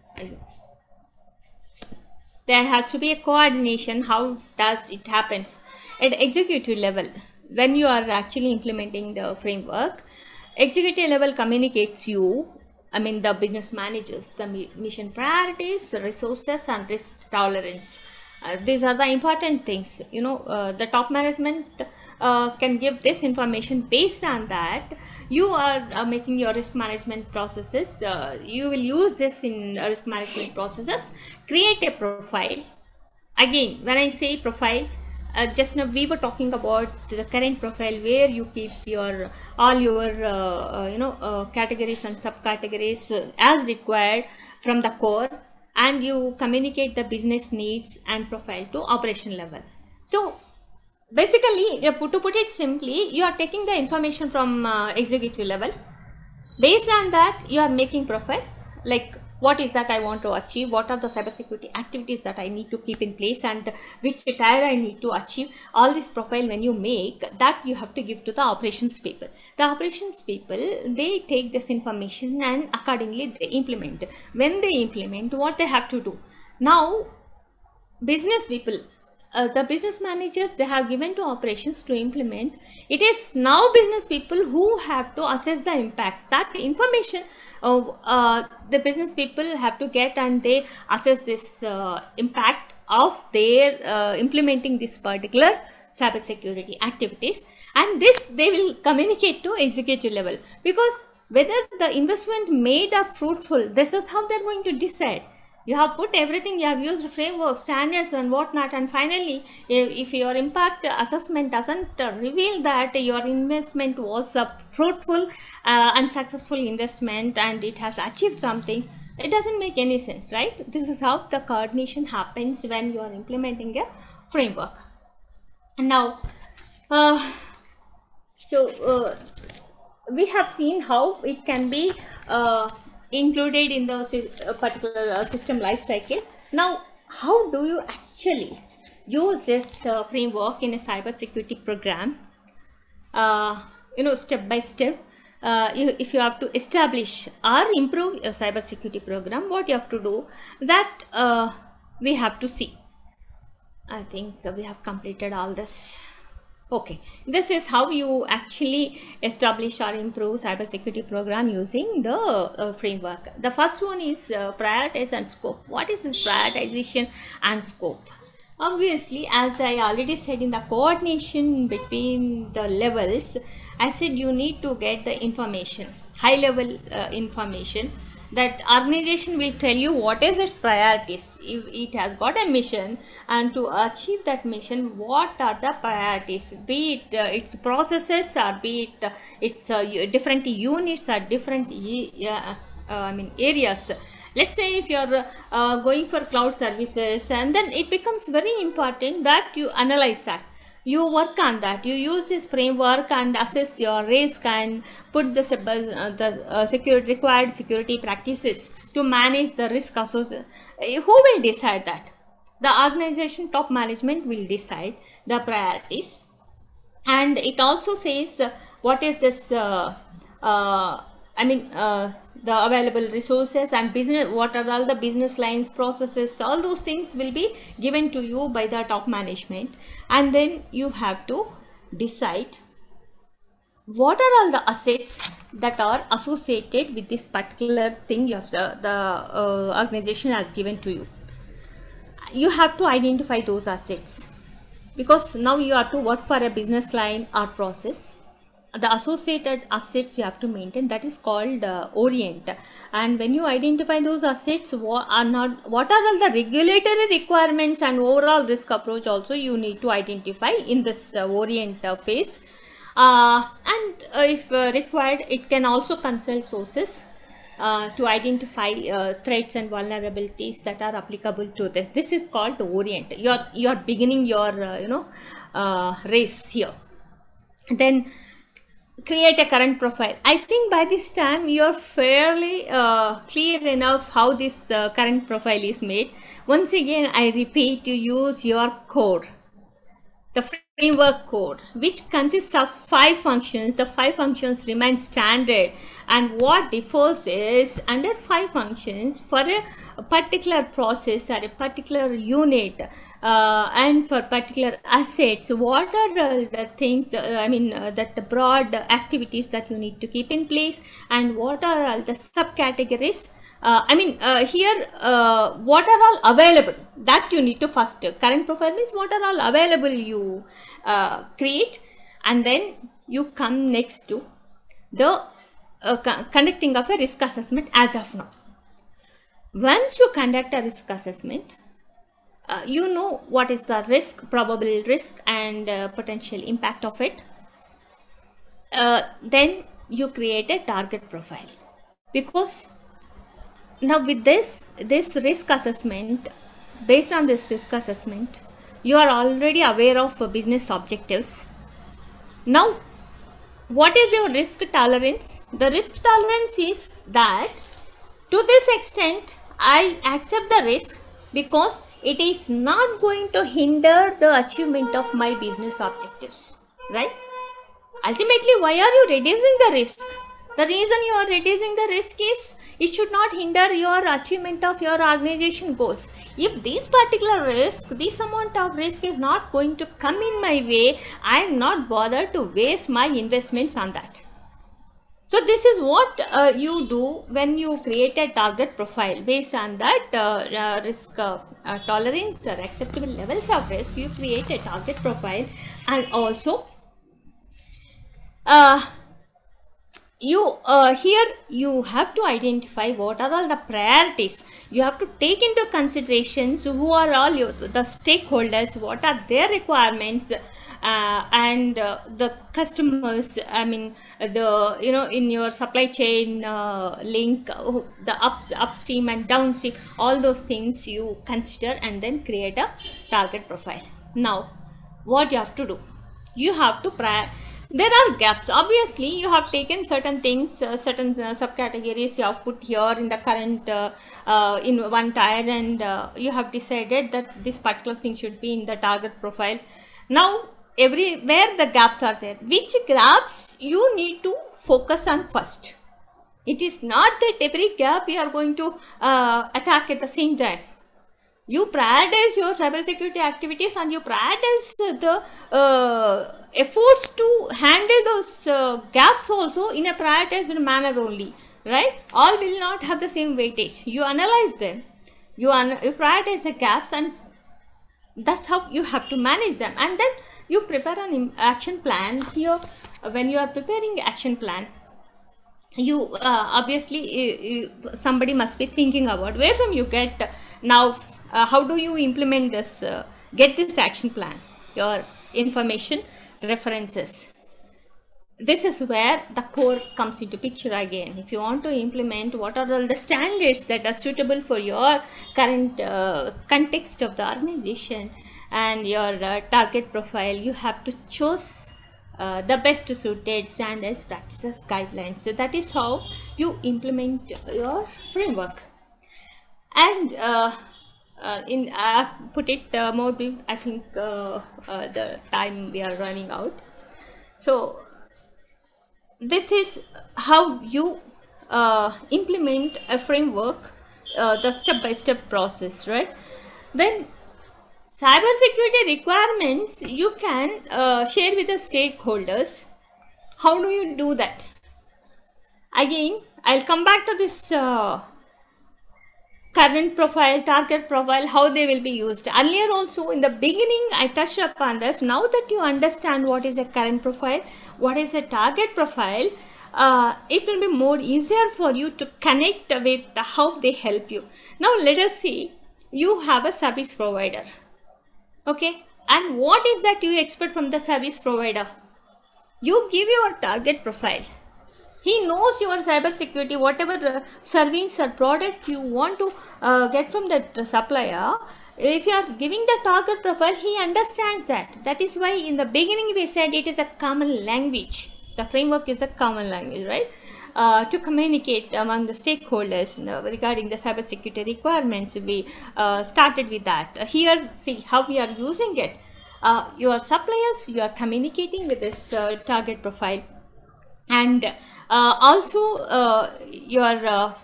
There has to be a coordination. How does it happens? At executive level, when you are actually implementing the framework, executive level communicates you, I mean the business managers, the mission priorities, the resources and risk tolerance. These are the important things. The top management can give this information. Based on that, you are making your risk management processes. You will use this in risk management processes. Create a profile. Again, when I say profile, just now we were talking about the current profile where you keep your all your categories and subcategories as required from the core, and you communicate the business needs and profile to operation level. So basically, to put it simply, you are taking the information from executive level. Based on that, you are making profile, like what is that I want to achieve, what are the cybersecurity activities that I need to keep in place, and which tier I need to achieve. All this profile when you make that, you have to give to the operations people. The operations people, they take this information and accordingly they implement. When they implement, what they have to do now, business people, the business managers, they have given to operations to implement. It is now business people who have to assess the impact. That information the business people have to get, and they assess this impact of their implementing this particular cyber security activities, and this they will communicate to executive level, because whether the investment made are fruitful, this is how they're going to decide. You have put everything, you have used framework, standards and whatnot, and finally, if your impact assessment doesn't reveal that your investment was a fruitful and successful investment and it has achieved something, it doesn't make any sense, right? This is how the coordination happens when you are implementing a framework. And now, we have seen how it can be included in the particular system life cycle. Now, how do you actually use this framework in a cybersecurity program, step by step. If you have to establish or improve a cybersecurity program, what you have to do, that we have to see. I think we have completed all this. Okay, this is how you actually establish or improve cybersecurity program using the framework. The first one is prioritize and scope. What is this prioritization and scope? Obviously, as I already said, in the coordination between the levels, I said you need to get the information, high level information. That organization will tell you what is its priorities. If it has got a mission, and to achieve that mission, what are the priorities, be it its processes, or be it its different units or different areas. Let's say if you are going for cloud services, and then it becomes very important that you analyze that, you work on that, you use this framework and assess your risk and put the required security practices to manage the risk associated. Who will decide that? The organization top management will decide the priorities. And it also says what is this the available resources and business, what are all the business lines, processes, all those things will be given to you by the top management. And then you have to decide what are all the assets that are associated with this particular thing the organization has given to you. You have to identify those assets, because now you are to work for a business line or process. The associated assets you have to maintain, that is called orient. And when you identify those assets, what are all the regulatory requirements and overall risk approach also you need to identify in this orient phase. And if required, it can also consult sources to identify threats and vulnerabilities that are applicable to this. This is called orient. You are beginning your race here. Then create a current profile. I think by this time you are fairly clear enough how this current profile is made. Once again, I repeat, you use your code, the framework code, which consists of 5 functions. The 5 functions remain standard, and what differs is under 5 functions for a particular process or a particular unit, and for particular assets, what are the things, that the broad activities that you need to keep in place, and what are all the subcategories. Here what are all available, that you need to first. Current profile means what are all available you create, and then you come next to the conducting of a risk assessment. As of now, once you conduct a risk assessment, you know what is the risk, probable risk, and potential impact of it. Then you create a target profile, because now with this risk assessment, based on this risk assessment, you are already aware of business objectives. Now what is your risk tolerance? The risk tolerance is that to this extent I accept the risk because it is not going to hinder the achievement of my business objectives, right? Ultimately, why are you reducing the risk? The reason you are reducing the risk is it should not hinder your achievement of your organization goals. If this particular risk, this amount of risk is not going to come in my way, I am not bothered to waste my investments on that. So this is what you do when you create a target profile. Based on that risk tolerance or acceptable levels of risk, you create a target profile. And also here you have to identify what are all the priorities. You have to take into considerations who are all the stakeholders, what are their requirements, and the customers, in your supply chain link, the upstream and downstream, all those things you consider, and then create a target profile. Now what you have to do, you have to There are gaps. Obviously, you have taken certain things, certain subcategories you have put here in the current in one tire, and you have decided that this particular thing should be in the target profile. Now, everywhere the gaps are there. Which gaps you need to focus on first? It is not that every gap you are going to attack at the same time. You prioritize your cybersecurity activities and you prioritize the efforts to handle those gaps also in a prioritized manner only, right? All will not have the same weightage. You analyze them, you prioritize the gaps, and that's how you have to manage them. And then you prepare an action plan. Here, when you are preparing action plan, you obviously somebody must be thinking about where from you get now how do you implement this, get this action plan, your information, references. This is where the core comes into picture again. If you want to implement, what are all the standards that are suitable for your current context of the organization and your target profile, you have to choose the best suited standards, practices, guidelines. So that is how you implement your framework. And in put it more brief, I think the time we are running out. So this is how you implement a framework, the step-by-step process, right? Then cybersecurity requirements you can share with the stakeholders. How do you do that? Again, I'll come back to this current profile, target profile, how they will be used. Earlier also in the beginning I touched upon this. Now that you understand what is a current profile, what is a target profile, it will be more easier for you to connect with how they help you. Now let us see, you have a service provider, okay, and what is that you expect from the service provider? You give your target profile. He knows your cyber security, whatever service or product you want to get from that supplier. If you are giving the target profile, he understands that. That is why in the beginning we said it is a common language. The framework is a common language, right? To communicate among the stakeholders regarding the cyber security requirements. We started with that. Here, see how we are using it. Your suppliers, you are communicating with this target profile. And also your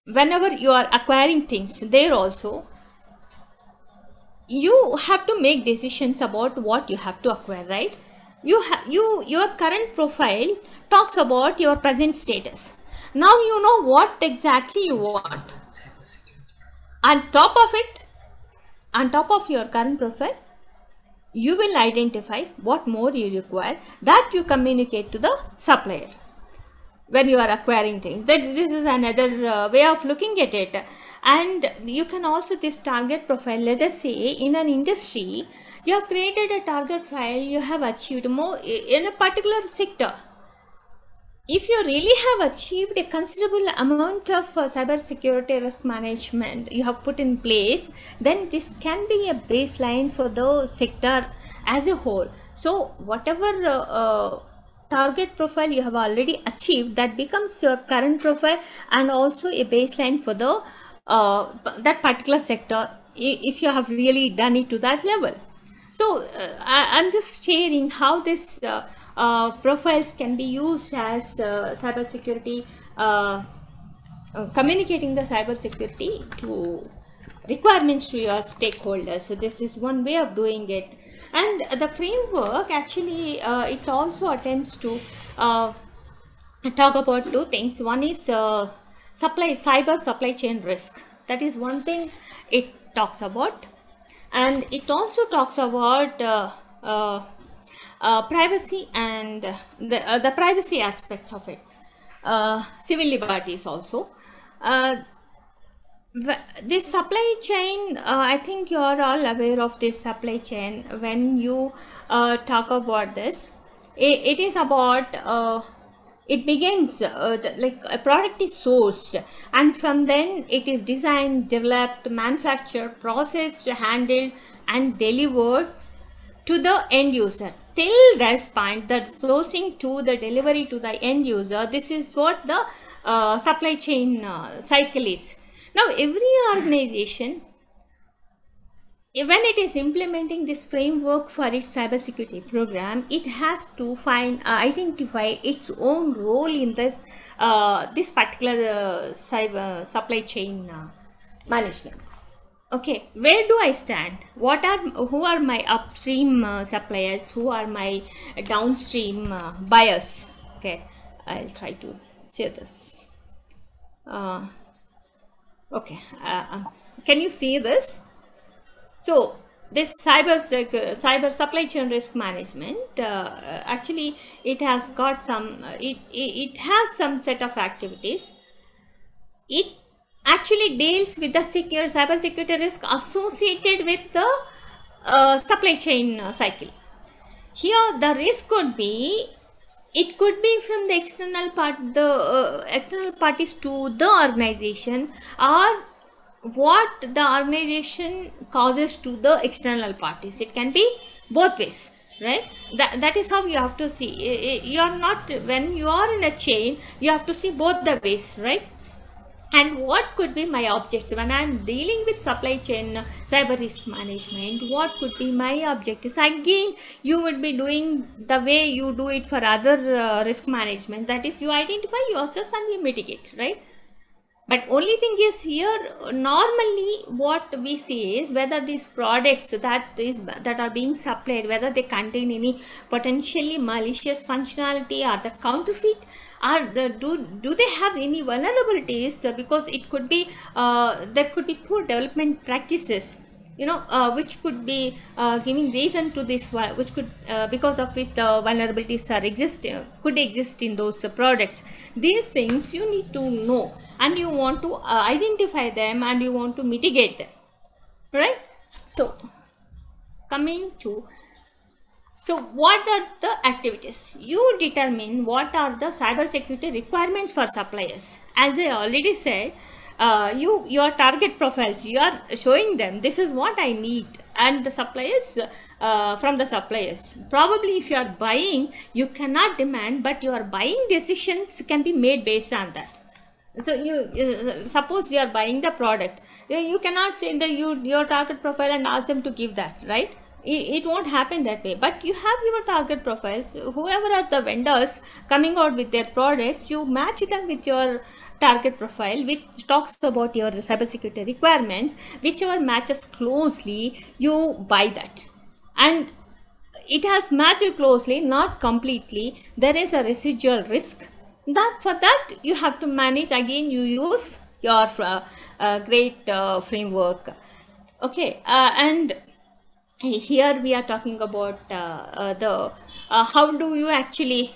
whenever you are acquiring things, there also you have to make decisions about what you have to acquire, right? Your current profile talks about your present status. Now you know what exactly you want. On top of it, on top of your current profile, you will identify what more you require, that you communicate to the supplier when you are acquiring things. That this is another way of looking at it. And you can also, this target profile, let us say in an industry you have created a target profile, you have achieved more in a particular sector. If you really have achieved a considerable amount of cyber security risk management you have put in place, then this can be a baseline for the sector as a whole. So whatever target profile you have already achieved, that becomes your current profile and also a baseline for the that particular sector, if you have really done it to that level. So I'm just sharing how this profiles can be used as cyber security, communicating the cyber security to requirements to your stakeholders. So this is one way of doing it. And the framework actually it also attempts to talk about two things. One is cyber supply chain risk. That is one thing it talks about, and it also talks about privacy and the privacy aspects of it, civil liberties also. This supply chain, I think you are all aware of this supply chain. When you talk about this, it is about it begins like a product is sourced, and from then it is designed, developed, manufactured, processed, handled and delivered to the end user till this point, the sourcing to the delivery to the end user, this is what the supply chain cycle is. Now, every organization, when it is implementing this framework for its cybersecurity program, it has to identify its own role in this this particular cyber supply chain management. Okay, where do I stand? Who are my upstream suppliers? Who are my downstream buyers? Okay, I'll try to say this. Okay, can you see this? So this cyber supply chain risk management, actually it has got some it has some set of activities. It actually deals with the cyber security risk associated with the supply chain cycle. Here the risk could be, it could be from the external parties to the organization, or what the organization causes to the external parties. It can be both ways, right? That is how you have to see. You are not, when you are in a chain, you have to see both the ways, right? And what could be my objectives when I am dealing with supply chain cyber risk management? What could be my objectives? Again, you would be doing the way you do it for other risk management. That is, you identify, you assess, and you mitigate, right? But only thing is here, normally what we see is whether these products that are being supplied, whether they contain any potentially malicious functionality or the counterfeit, or do they have any vulnerabilities, because it could be there could be poor development practices, which could be giving reason to this, which could because of which the vulnerabilities could exist in those products. These things you need to know, and you want to identify them, and you want to mitigate them, right? So what are the activities? You determine what are the cyber security requirements for suppliers. As I already said, your target profiles, you are showing them, this is what I need, and the suppliers, from the suppliers, probably if you are buying, you cannot demand, but your buying decisions can be made based on that. So you suppose you are buying the product, you cannot say that your target profile and ask them to give that, right? It won't happen that way. But you have your target profiles, whoever are the vendors coming out with their products, you match them with your target profile, which talks about your cybersecurity requirements. Whichever matches closely, you buy that, and it has matched closely, not completely. There is a residual risk. That for that you have to manage. Again, you use your great framework. Okay, and here we are talking about the how do you actually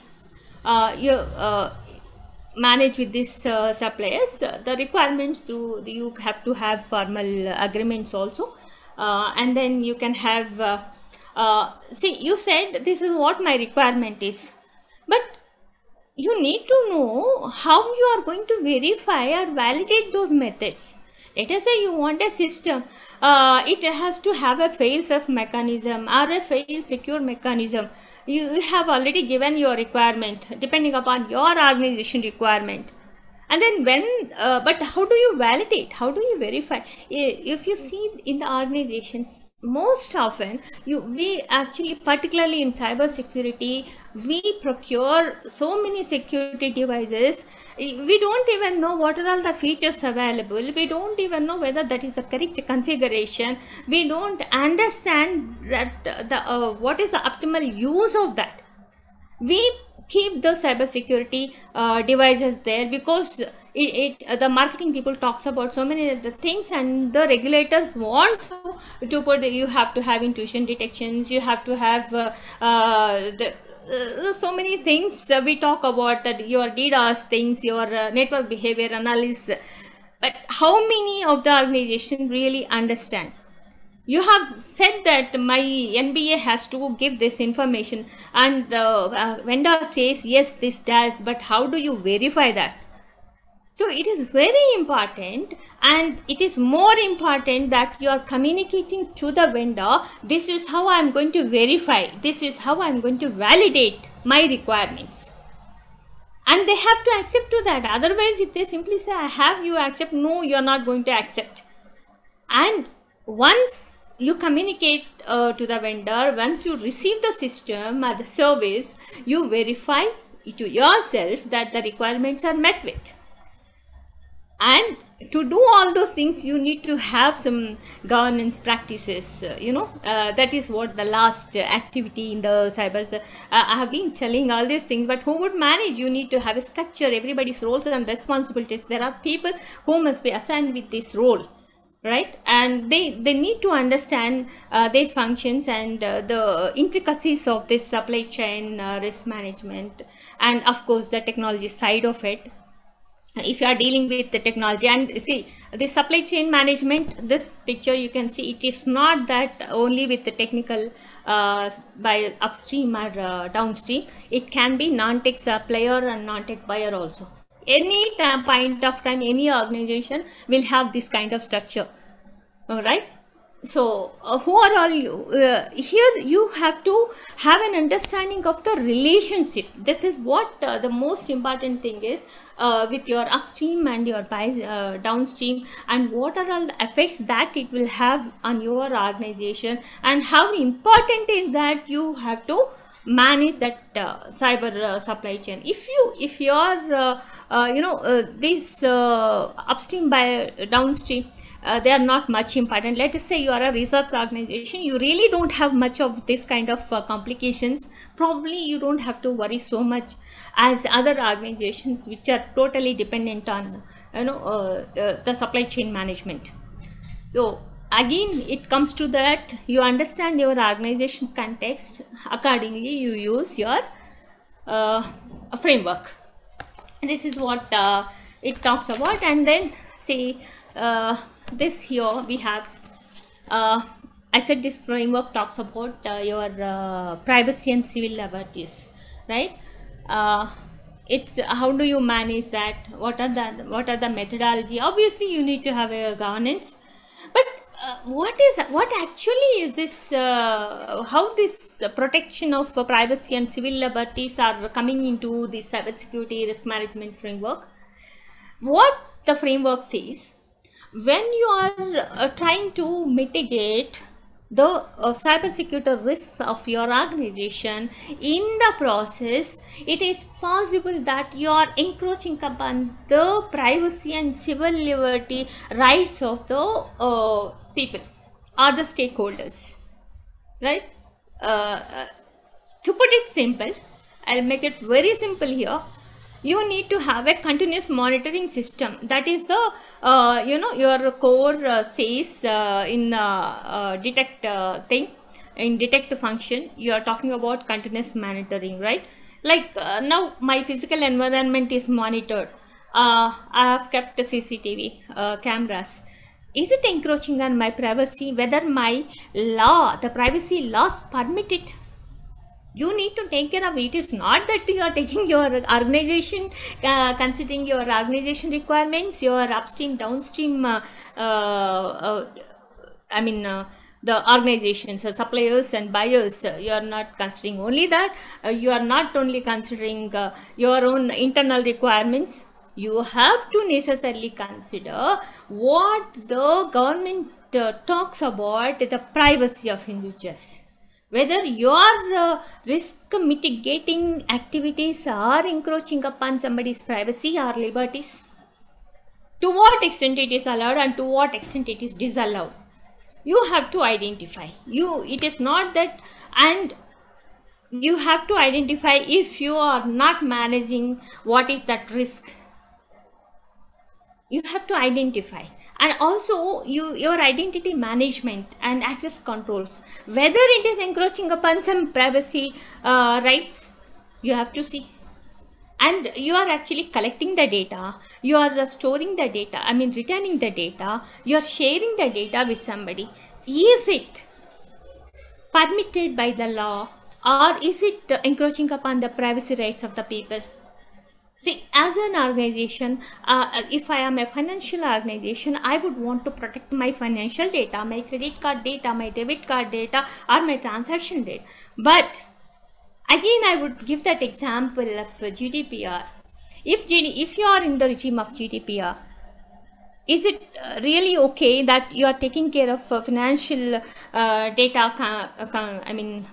manage with these suppliers. The requirements, through you have to have formal agreements also, and then you can have see, you said this is what my requirement is, but you need to know how you are going to verify or validate those methods. Let us say you want a system, it has to have a fail-safe mechanism or a fail-secure mechanism. You have already given your requirement depending upon your organization requirement. And then but how do you validate? How do you verify? If you see in the organizations, most often we actually, particularly in cyber security, we procure so many security devices. We don't even know what are all the features available. We don't even know whether that is the correct configuration. We don't understand that what is the optimal use of that. We keep the cybersecurity devices there because the marketing people talks about so many of the things, and the regulators want to put you have to have intrusion detections, you have to have so many things we talk about, that your DDoS things, your network behavior analysis. But how many of the organization really understand? You have said that my NBA has to give this information, and the vendor says yes, this does, but how do you verify that? So it is very important, and it is more important that you are communicating to the vendor, this is how I am going to verify, this is how I am going to validate my requirements, and they have to accept to that. Otherwise, if they simply say I have, you accept, no, you are not going to accept. And once you communicate to the vendor, once you receive the system or the service, you verify to yourself that the requirements are met with. And to do all those things, you need to have some governance practices. That is what the last activity in the cyber. I have been telling all these things, but who would manage? You need to have a structure, everybody's roles and responsibilities. There are people who must be assigned with this role, right? And they need to understand their functions and the intricacies of this supply chain risk management, and of course the technology side of it. If you are dealing with the technology, and see the supply chain management, this picture you can see, it is not that only with the technical by upstream or downstream. It can be non-tech supplier and non-tech buyer also. Any point of time, any organization will have this kind of structure. All right. So who are all you? Here you have to have an understanding of the relationship. This is what the most important thing is with your upstream and your downstream, and what are all the effects that it will have on your organization, and how important is that you have to manage that cyber supply chain. If you are this upstream by downstream, they are not much important. Let us say you are a research organization, you really don't have much of this kind of complications. Probably you don't have to worry so much as other organizations which are totally dependent on the supply chain management. So again, it comes to that you understand your organization context, accordingly you use your framework. This is what it talks about. And then see this here we have I said this framework talks about your privacy and civil liberties, right? It's how do you manage that, what are the methodology. Obviously you need to have a governance, but what actually is this how this protection of privacy and civil liberties are coming into the cybersecurity risk management framework? What the framework says, when you are trying to mitigate the cybersecurity risks of your organization, in the process it is possible that you are encroaching upon the privacy and civil liberty rights of the people or the stakeholders, right? To put it simple, I'll make it very simple here. You need to have a continuous monitoring system. That is the your core says in detect thing, in detect function, you are talking about continuous monitoring, right? Like now my physical environment is monitored. I have kept the CCTV cameras. Is it encroaching on my privacy? Whether my law, the privacy laws permit it? You need to take care of it. It is not that you are taking your organization, considering your organization requirements, your upstream, downstream, the organizations, suppliers and buyers. You are not considering only that. You are not only considering your own internal requirements. You have to necessarily consider what the government talks about, the privacy of individuals. Whether your risk mitigating activities are encroaching upon somebody's privacy or liberties, to what extent it is allowed and to what extent it is disallowed, you have to identify. It is not that, and you have to identify if you are not managing what is that risk. You have to identify. And also your identity management and access controls, whether it is encroaching upon some privacy rights, you have to see. And you are actually collecting the data, you are storing the data, returning the data, you are sharing the data with somebody. Is it permitted by the law, or is it encroaching upon the privacy rights of the people? See, as an organization, if I am a financial organization, I would want to protect my financial data, my credit card data, my debit card data, or my transaction data. But again, I would give that example of GDPR. If you are in the regime of GDPR, is it really okay that you are taking care of financial data,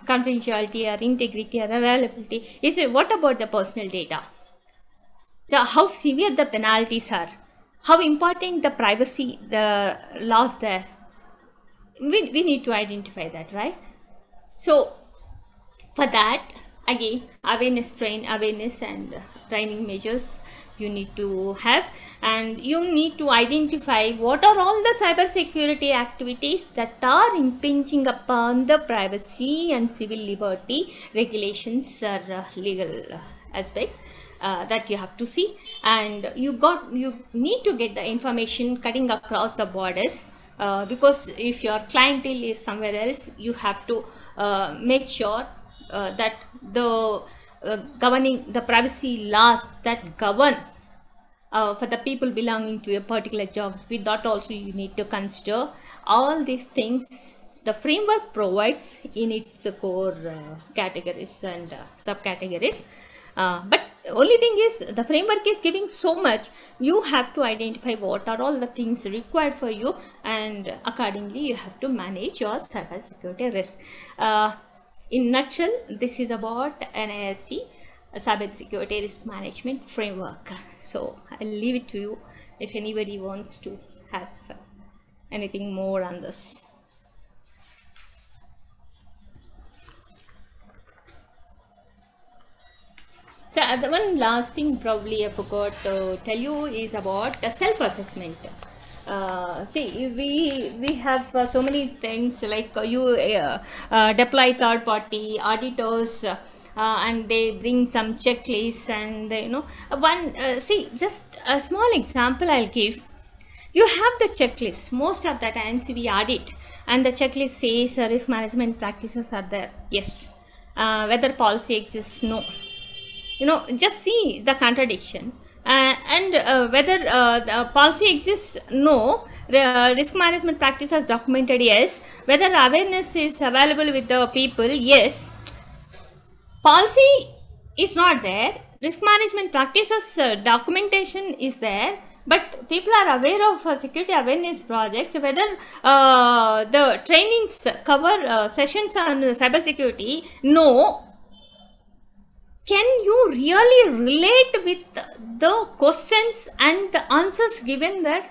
confidentiality or integrity or availability? What about the personal data? So how severe the penalties are, how important the privacy the laws there. We need to identify that, right? So for that, again, awareness and training measures you need to have, and you need to identify what are all the cyber security activities that are impinging upon the privacy and civil liberty regulations or legal aspects that you have to see. And you need to get the information cutting across the borders, because if your clientele is somewhere else, you have to make sure that the governing the privacy laws that govern for the people belonging to a particular geography, that also you need to consider. All these things the framework provides in its core categories and subcategories. But only thing is, the framework is giving so much, you have to identify what are all the things required for you, and accordingly you have to manage your cyber security risk. In nutshell, this is about NIST cyber security risk management framework. So I'll leave it to you if anybody wants to have anything more on this. So the one last thing probably I forgot to tell you is about self-assessment. See, we have so many things, like you deploy third-party auditors, and they bring some checklists, and see, just a small example I'll give. You have the checklist most of the times we audit, and the checklist says risk management practices are there, yes. Whether policy exists, no. Just see the contradiction. And whether the policy exists, no. Risk management practices documented, yes. Whether awareness is available with the people, yes. Policy is not there. Risk management practices documentation is there, but people are aware of security awareness projects. Whether the trainings cover sessions on cyber security, no. Can you really relate with the questions and the answers given there?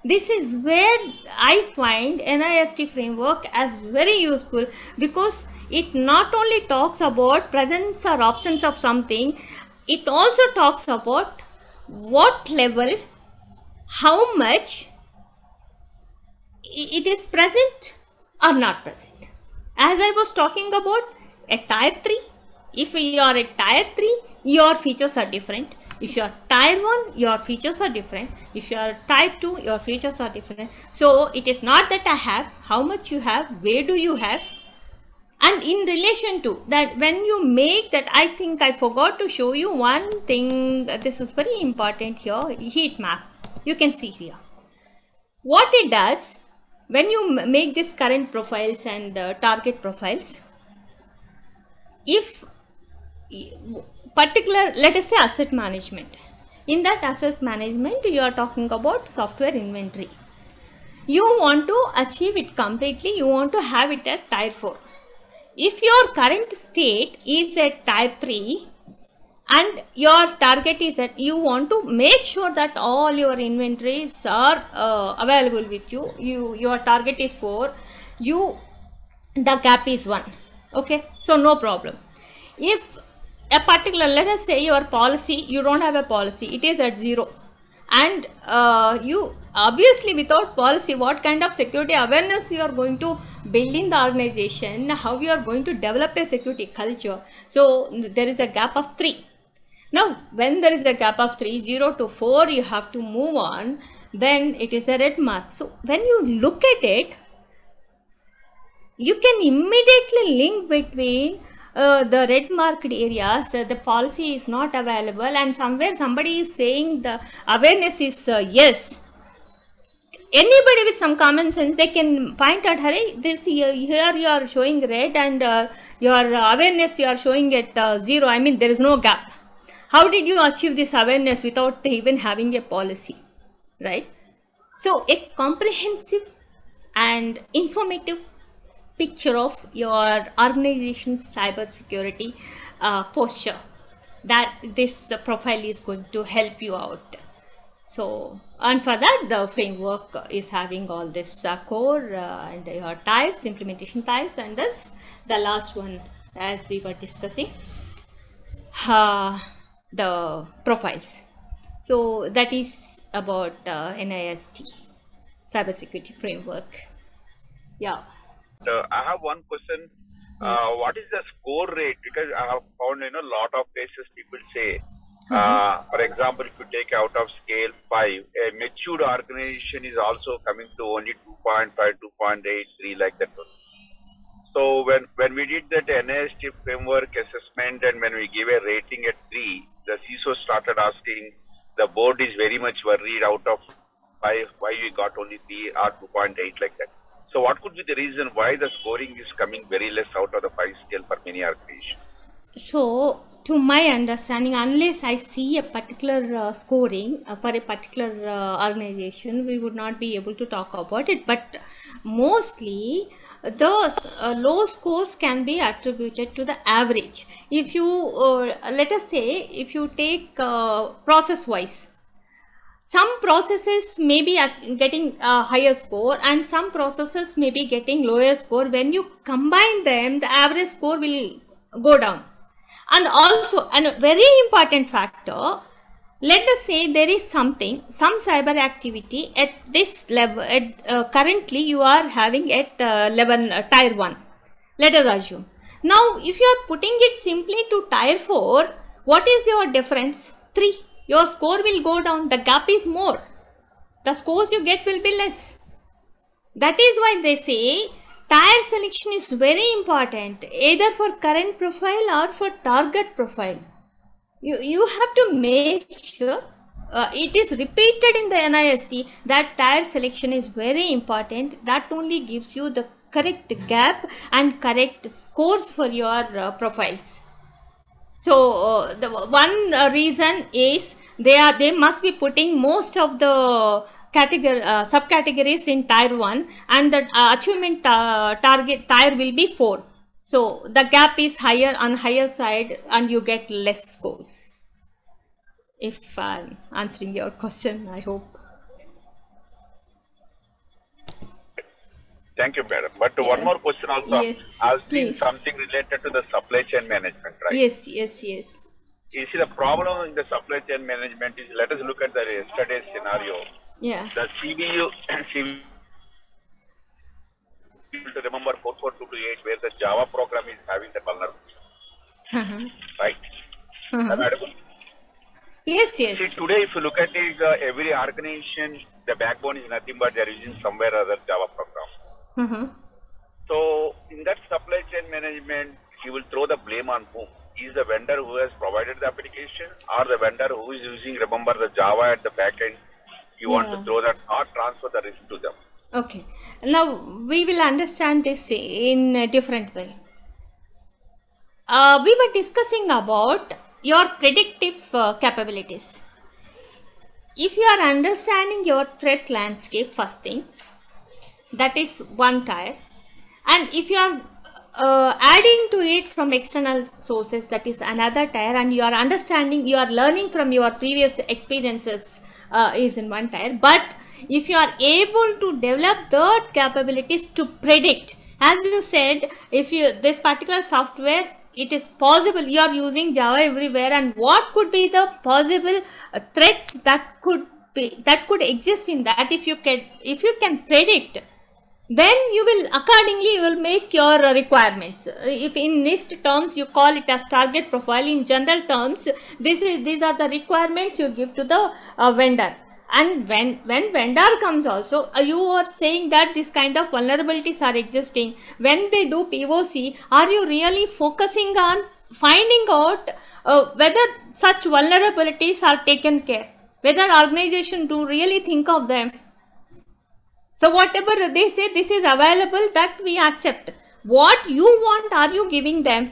This is where I find NIST framework as very useful, because it not only talks about presence or absence of something, it also talks about what level, how much it is present or not present. As I was talking about a tier 3, if you are a tier 3, your features are different. If you are tier 1, your features are different. If you are type 2, your features are different. So it is not that I have, how much you have, where do you have. And in relation to that, when you make that, I think I forgot to show you one thing. This is very important here, heat map. You can see here. What it does, when you make this current profiles and target profiles, if particular, let us say asset management, in that asset management you are talking about software inventory, you want to achieve it completely, you want to have it at tier 4. If your current state is at tier 3 and your target is that you want to make sure that all your inventories are available with you, your target is 4, the gap is 1, okay, so no problem. If a particular, let us say your policy, you don't have a policy, it is at 0, and you obviously without policy, what kind of security awareness you are going to build in the organization, how you are going to develop a security culture. So there is a gap of 3. Now when there is a gap of 3, 0 to 4, you have to move on, then it is a red mark. So when you look at it, you can immediately link between the red marked areas, the policy is not available, and somewhere somebody is saying the awareness is yes. Anybody with some common sense, they can point out, hey, this here you are showing red, and your awareness you are showing at 0. I mean, there is no gap. How did you achieve this awareness without even having a policy, right? So a comprehensive and informative picture of your organization's cybersecurity posture, that this profile is going to help you out. So, and for that, the framework is having all this core and your tiles, implementation tiles, and this the last one, as we were discussing, the profiles. So that is about NIST cybersecurity framework. Yeah. I have one question. What is the score rate? Because I have found a lot of places people say, for example, if you take out of scale 5, a matured organization is also coming to only 2.5, 2.83 like that. So when we did that NIST framework assessment and when we gave a rating at 3, the CISO started asking, the board is very much worried out of 5, why we got only 3 or 2.8 like that. So what could be the reason why the scoring is coming very less out of the 5 scale for many organizations? So, to my understanding, unless I see a particular scoring for a particular organization, we would not be able to talk about it. But mostly, those low scores can be attributed to the average. If you, let us say, if you take process-wise, some processes may be getting a higher score and some processes may be getting lower score. When you combine them, the average score will go down. And also, and a very important factor, let us say there is some cyber activity at this level, currently you are having at level tier 1, let us assume. Now, if you are putting it simply to tier 4, what is your difference? 3. Your score will go down, the gap is more, the scores you get will be less. That is why they say tier selection is very important, either for current profile or for target profile. You have to make sure it is repeated in the NIST that tier selection is very important. That only gives you the correct gap and correct scores for your profiles. So the one reason is they must be putting most of the subcategories in tier 1, and the achievement target tier will be 4. So the gap is higher on higher side and you get less scores. If I'm answering your question, I hope. Thank you, madam. But one more question also. Yes, I've seen please. something related to the supply chain management, right? Yes. You see, the problem in the supply chain management is, let us look at the yesterday's scenario. Yeah. The CVU, people to remember 44228, where the Java program is having the vulnerability, right? Madam? Yes. See, today, if you look at it, every organization, the backbone is nothing but they are using somewhere or other Java program. So, in that supply chain management, you will throw the blame on whom? Is the vendor who has provided the application, or the vendor who is using, remember, the Java at the back end? You want to throw that or transfer the risk to them. Okay. Now, we will understand this in a different way. We were discussing about your predictive capabilities. If you are understanding your threat landscape, first thing, that is one tier, and if you are adding to it from external sources, that is another tier, and you are understanding, you are learning from your previous experiences is in one tier. But if you are able to develop the capabilities to predict, as you said, if you this particular software, it is possible you are using Java everywhere, and what could be the possible threats that could exist in that? If you can predict, then you will accordingly make your requirements. If in NIST terms you call it as target profile, in general terms these are the requirements you give to the vendor. And when vendor comes also, you are saying that this kind of vulnerabilities are existing. When they do POC, are you really focusing on finding out whether such vulnerabilities are taken care, whether organization do really think of them? So whatever they say, this is available, that we accept. What you want, are you giving them?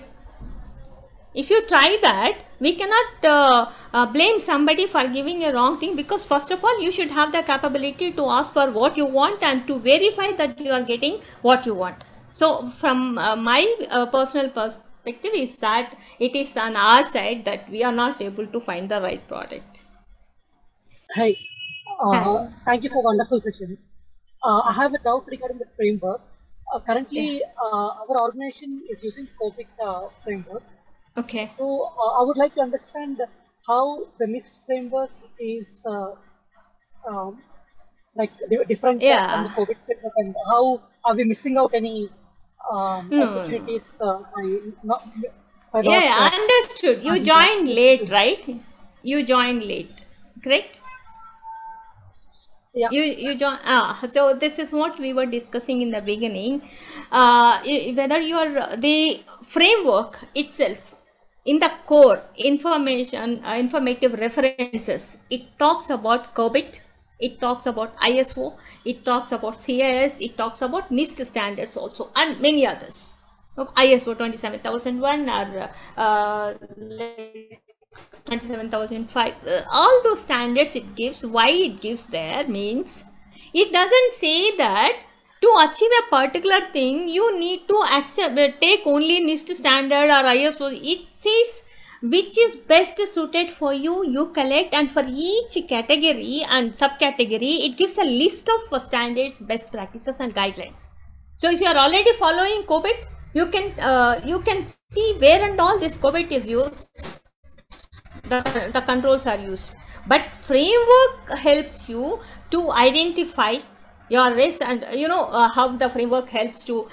If you try that, we cannot blame somebody for giving a wrong thing, because first of all, you should have the capability to ask for what you want and to verify that you are getting what you want. So from my personal perspective is that it is on our side that we are not able to find the right product. Hi, thank you for wonderful session. I have a doubt regarding the framework. Currently, our organization is using COVID framework. Okay. So I would like to understand how the NIST framework is like different from the COVID framework, and how are we missing out any opportunities by not understood. You joined late, right? You joined late, correct? Yeah. You join. So this is what we were discussing in the beginning. Whether you are the framework itself, in the core informative references, it talks about COBIT, it talks about ISO, it talks about CIS, it talks about NIST standards also, and many others. ISO 27001 or 27005, all those standards it gives. Why it gives there means, it doesn't say that to achieve a particular thing you need to take only NIST standard or ISO. It says which is best suited for you, you collect, and for each category and subcategory it gives a list of standards, best practices and guidelines. So if you are already following COBIT, you can see where and all this COBIT is used, the controls are used. But framework helps you to identify your risk, and how the framework helps to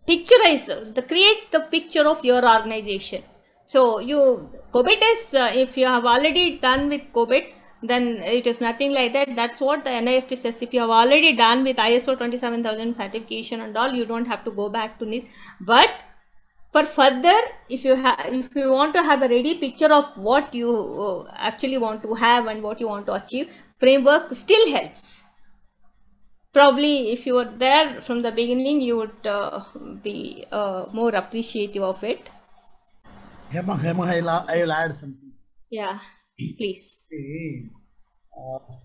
picturize, create the picture of your organization. So COBIT is, if you have already done with COBIT, then it is nothing like that. That's what the NIST says. If you have already done with ISO 27000 certification and all, you don't have to go back to NIST. But for further, if you want to have a ready picture of what you actually want to have and what you want to achieve, framework still helps. Probably if you were there from the beginning, you would be more appreciative of it. Hema, I will add something. Yeah, please. Okay.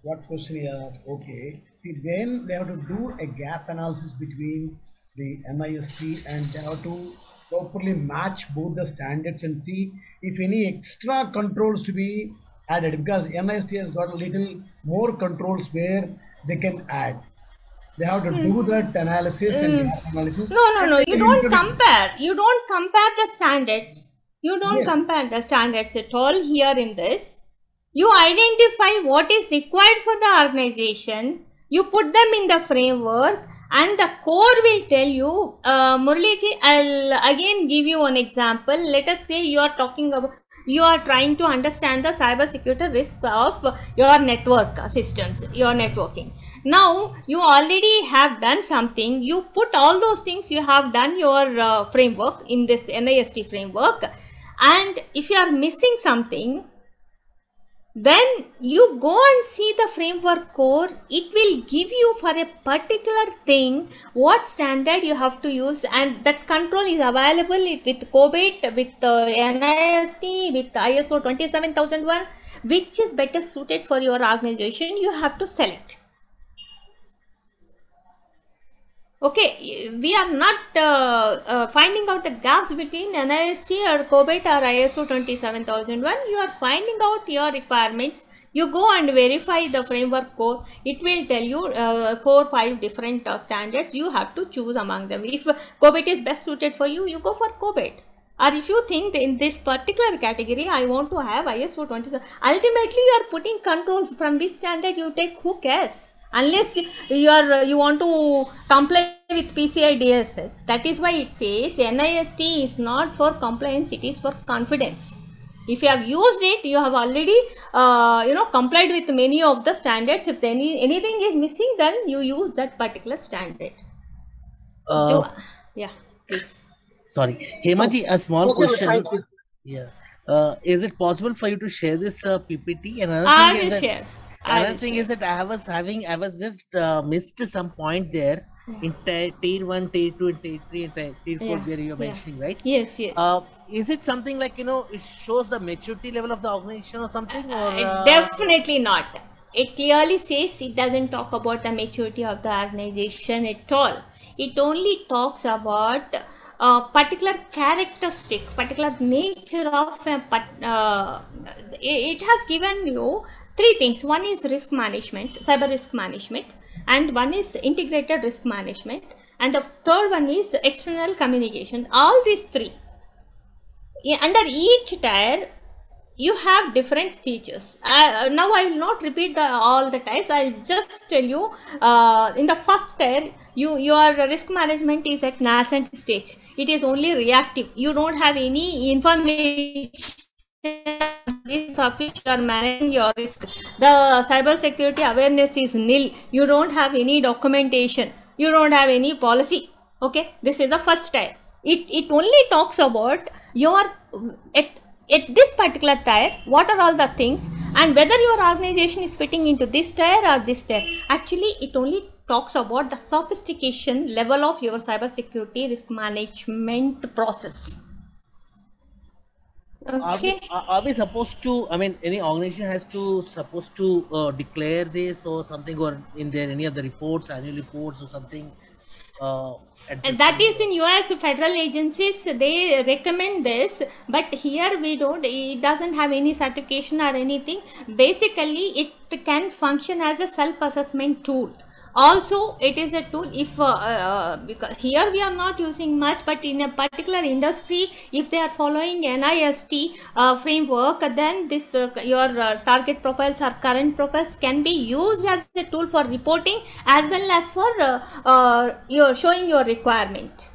What question here? Okay. See, then they have to do a gap analysis between the NIST, and they have to properly match both the standards and see if any extra controls to be added, because NIST has got a little more controls where they can add. They have to do that analysis and gap analysis. No. You don't compare. You don't compare the standards. You don't compare the standards at all here in this. You identify what is required for the organization. You put them in the framework, and the core will tell you. Murliji, I'll again give you one example. Let us say you are trying to understand the cyber security risks of your network systems, your networking. Now you already have done something. You put all those things, you have done your framework in this NIST framework, and if you are missing something, then you go and see the framework core. It will give you for a particular thing what standard you have to use, and that control is available with COBIT, with NIST, with ISO 27001. Which is better suited for your organization, you have to select. Okay, we are not finding out the gaps between NIST or COBIT or ISO 27001. You are finding out your requirements. You go and verify the framework core. It will tell you 4-5 different standards. You have to choose among them. If COBIT is best suited for you, you go for COBIT. Or if you think in this particular category, I want to have ISO 27. Ultimately, you are putting controls from which standard you take. Who cares? Unless you want to comply with PCI DSS. That is why it says NIST is not for compliance, it is for confidence. If you have used it, you have already complied with many of the standards. If anything is missing, then you use that particular standard. Yeah, please. Sorry, Hemaji, a small Okay, question. thank you. Yeah. Is it possible for you to share this PPT? And I will share. another thing is that I was just missed some point there in tier 1, tier 2, and tier 3 and tier 4 Yeah, where you are yeah. mentioning, right? Yes, yes. Is it something like, it shows the maturity level of the organization or something? Or Definitely not. It clearly says it doesn't talk about the maturity of the organization at all. It only talks about particular characteristic, particular nature of it has given you three things. One is risk management, cyber risk management, and one is integrated risk management, and the third one is external communication. All these three, under each tier you have different features. Now I will not repeat all the tiers. I will just tell you, in the first tier, your risk management is at nascent stage. It is only reactive. You don't have any information of which you are managing your risk. The cyber security awareness is nil. You don't have any documentation. You don't have any policy. Okay, this is the first tier. It only talks about your at this particular tier, what are all the things and whether your organization is fitting into this tier or this tier. Actually, it only talks about the sophistication level of your cyber security risk management process. Okay. Are we supposed to, any organization has to supposed to declare this or something, or in their any of the reports, annual reports or something? That is in US federal agencies, they recommend this, but here we don't. It doesn't have any certification or anything. Basically, it can function as a self-assessment tool. Also, it is a tool if because here we are not using much, but in a particular industry, if they are following NIST framework, then this your target profiles or current profiles can be used as a tool for reporting as well as for your showing your requirement.